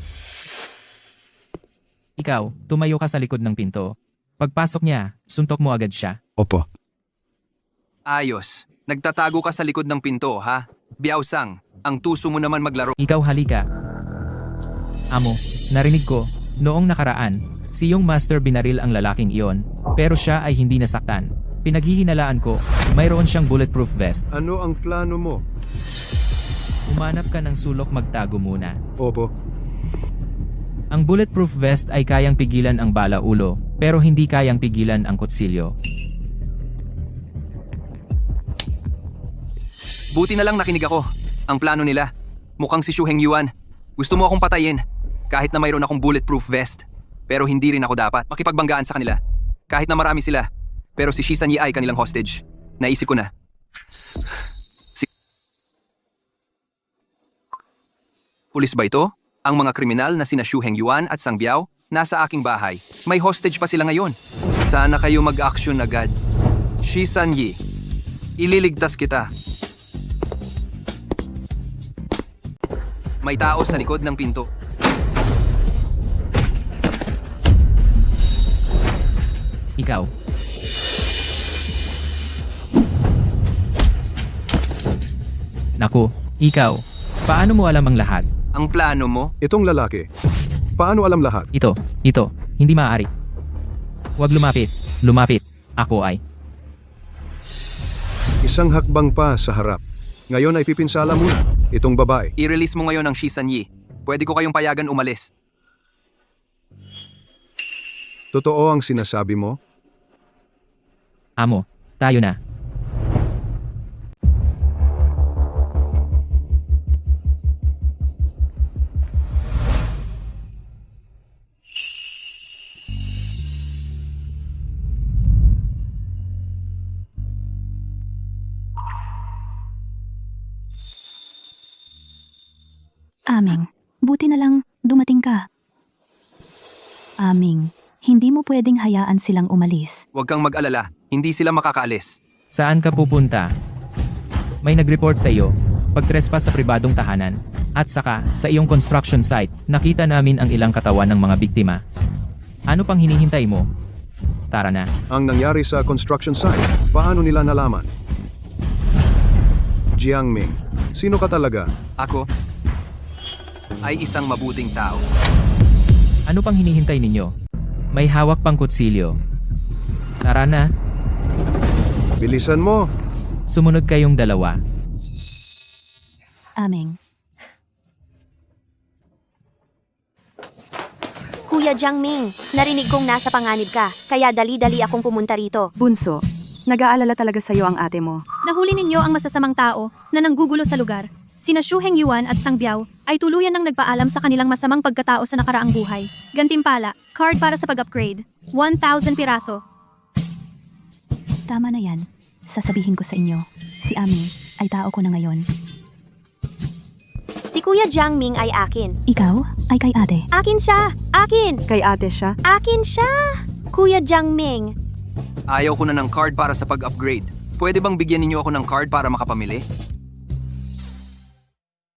Ikaw, tumayo ka sa likod ng pinto. Pagpasok niya, suntok mo agad siya. Opo. Ayos. Nagtatago ka sa likod ng pinto, ha? Biao Sang, ang tuso mo naman maglaro. Ikaw, halika. Amo, narinig ko, noong nakaraan, si yung master binaril ang lalaking iyon, pero siya ay hindi nasaktan. Pinaghihinalaan ko, mayroon siyang bulletproof vest. Ano ang plano mo? Umanap ka ng sulok, magtago muna. Opo. Ang bulletproof vest ay kayang pigilan ang bala ulo, pero hindi kayang pigilan ang kutsilyo. Buti na lang nakinig ako. Ang plano nila, mukhang si Shu Hengyuan. Gusto mo akong patayin, kahit na mayroon akong bulletproof vest. Pero hindi rin ako dapat makipagbanggaan sa kanila. Kahit na marami sila, pero si Shi Sanyi ay kanilang hostage. Naisip ko na. Pulis ba ito? Ang mga kriminal na sina Shu Hengyuan at Sang Biao nasa aking bahay. May hostage pa sila ngayon. Sana kayo mag-action agad. Shi Sanyi, ililigtas kita. May tao sa likod ng pinto. Ikaw. Naku, ikaw. Paano mo alam ang lahat? Ang plano mo? Itong lalaki. Paano alam lahat? Ito. Hindi maaari. Huwag lumapit. Lumapit. Ako ay. Isang hakbang pa sa harap. Ngayon ay pipinsala muna. Itong babae. I-release mo ngayon ang Shi Sanyi. Pwede ko kayong payagan umalis. Totoo ang sinasabi mo? Amo, tayo na. Aming, buti na lang dumating ka. Aming, hindi mo pwedeng hayaan silang umalis. Huwag kang mag-alala. Hindi sila makakaalis. Saan ka pupunta? May nag-report sa iyo, pag-trespass sa pribadong tahanan. At saka, sa iyong construction site, nakita namin ang ilang katawan ng mga biktima. Ano pang hinihintay mo? Tara na. Ang nangyari sa construction site, paano nila nalaman? Jiang Ming, sino ka talaga? Ako ay isang mabuting tao. Ano pang hinihintay ninyo? May hawak pang kutsilyo. Tara na. Bilisan mo! Sumunod kayong dalawa. Aming, Kuya Jiangming, narinig kong nasa panganib ka, kaya dali-dali akong pumunta rito. Bunso, nag-aalala talaga sa'yo ang ate mo. Nahuli ninyo ang masasamang tao na nanggugulo sa lugar. Sina Shu Hengyuan at Tang Biao ay tuluyan ng nagpaalam sa kanilang masamang pagkatao sa nakaraang buhay. Gantimpala, card para sa pag-upgrade. 1,000 piraso. Tama na yan. Sasabihin ko sa inyo, si Aming ay tao ko na ngayon. Si Kuya Jiangming ay akin. Ikaw ay kay ate. Akin siya! Akin! Kay ate siya, Akin siya! Kuya Jiangming, Ayaw ko na ng card para sa pag-upgrade. Pwede bang bigyan ninyo ako ng card para makapamili?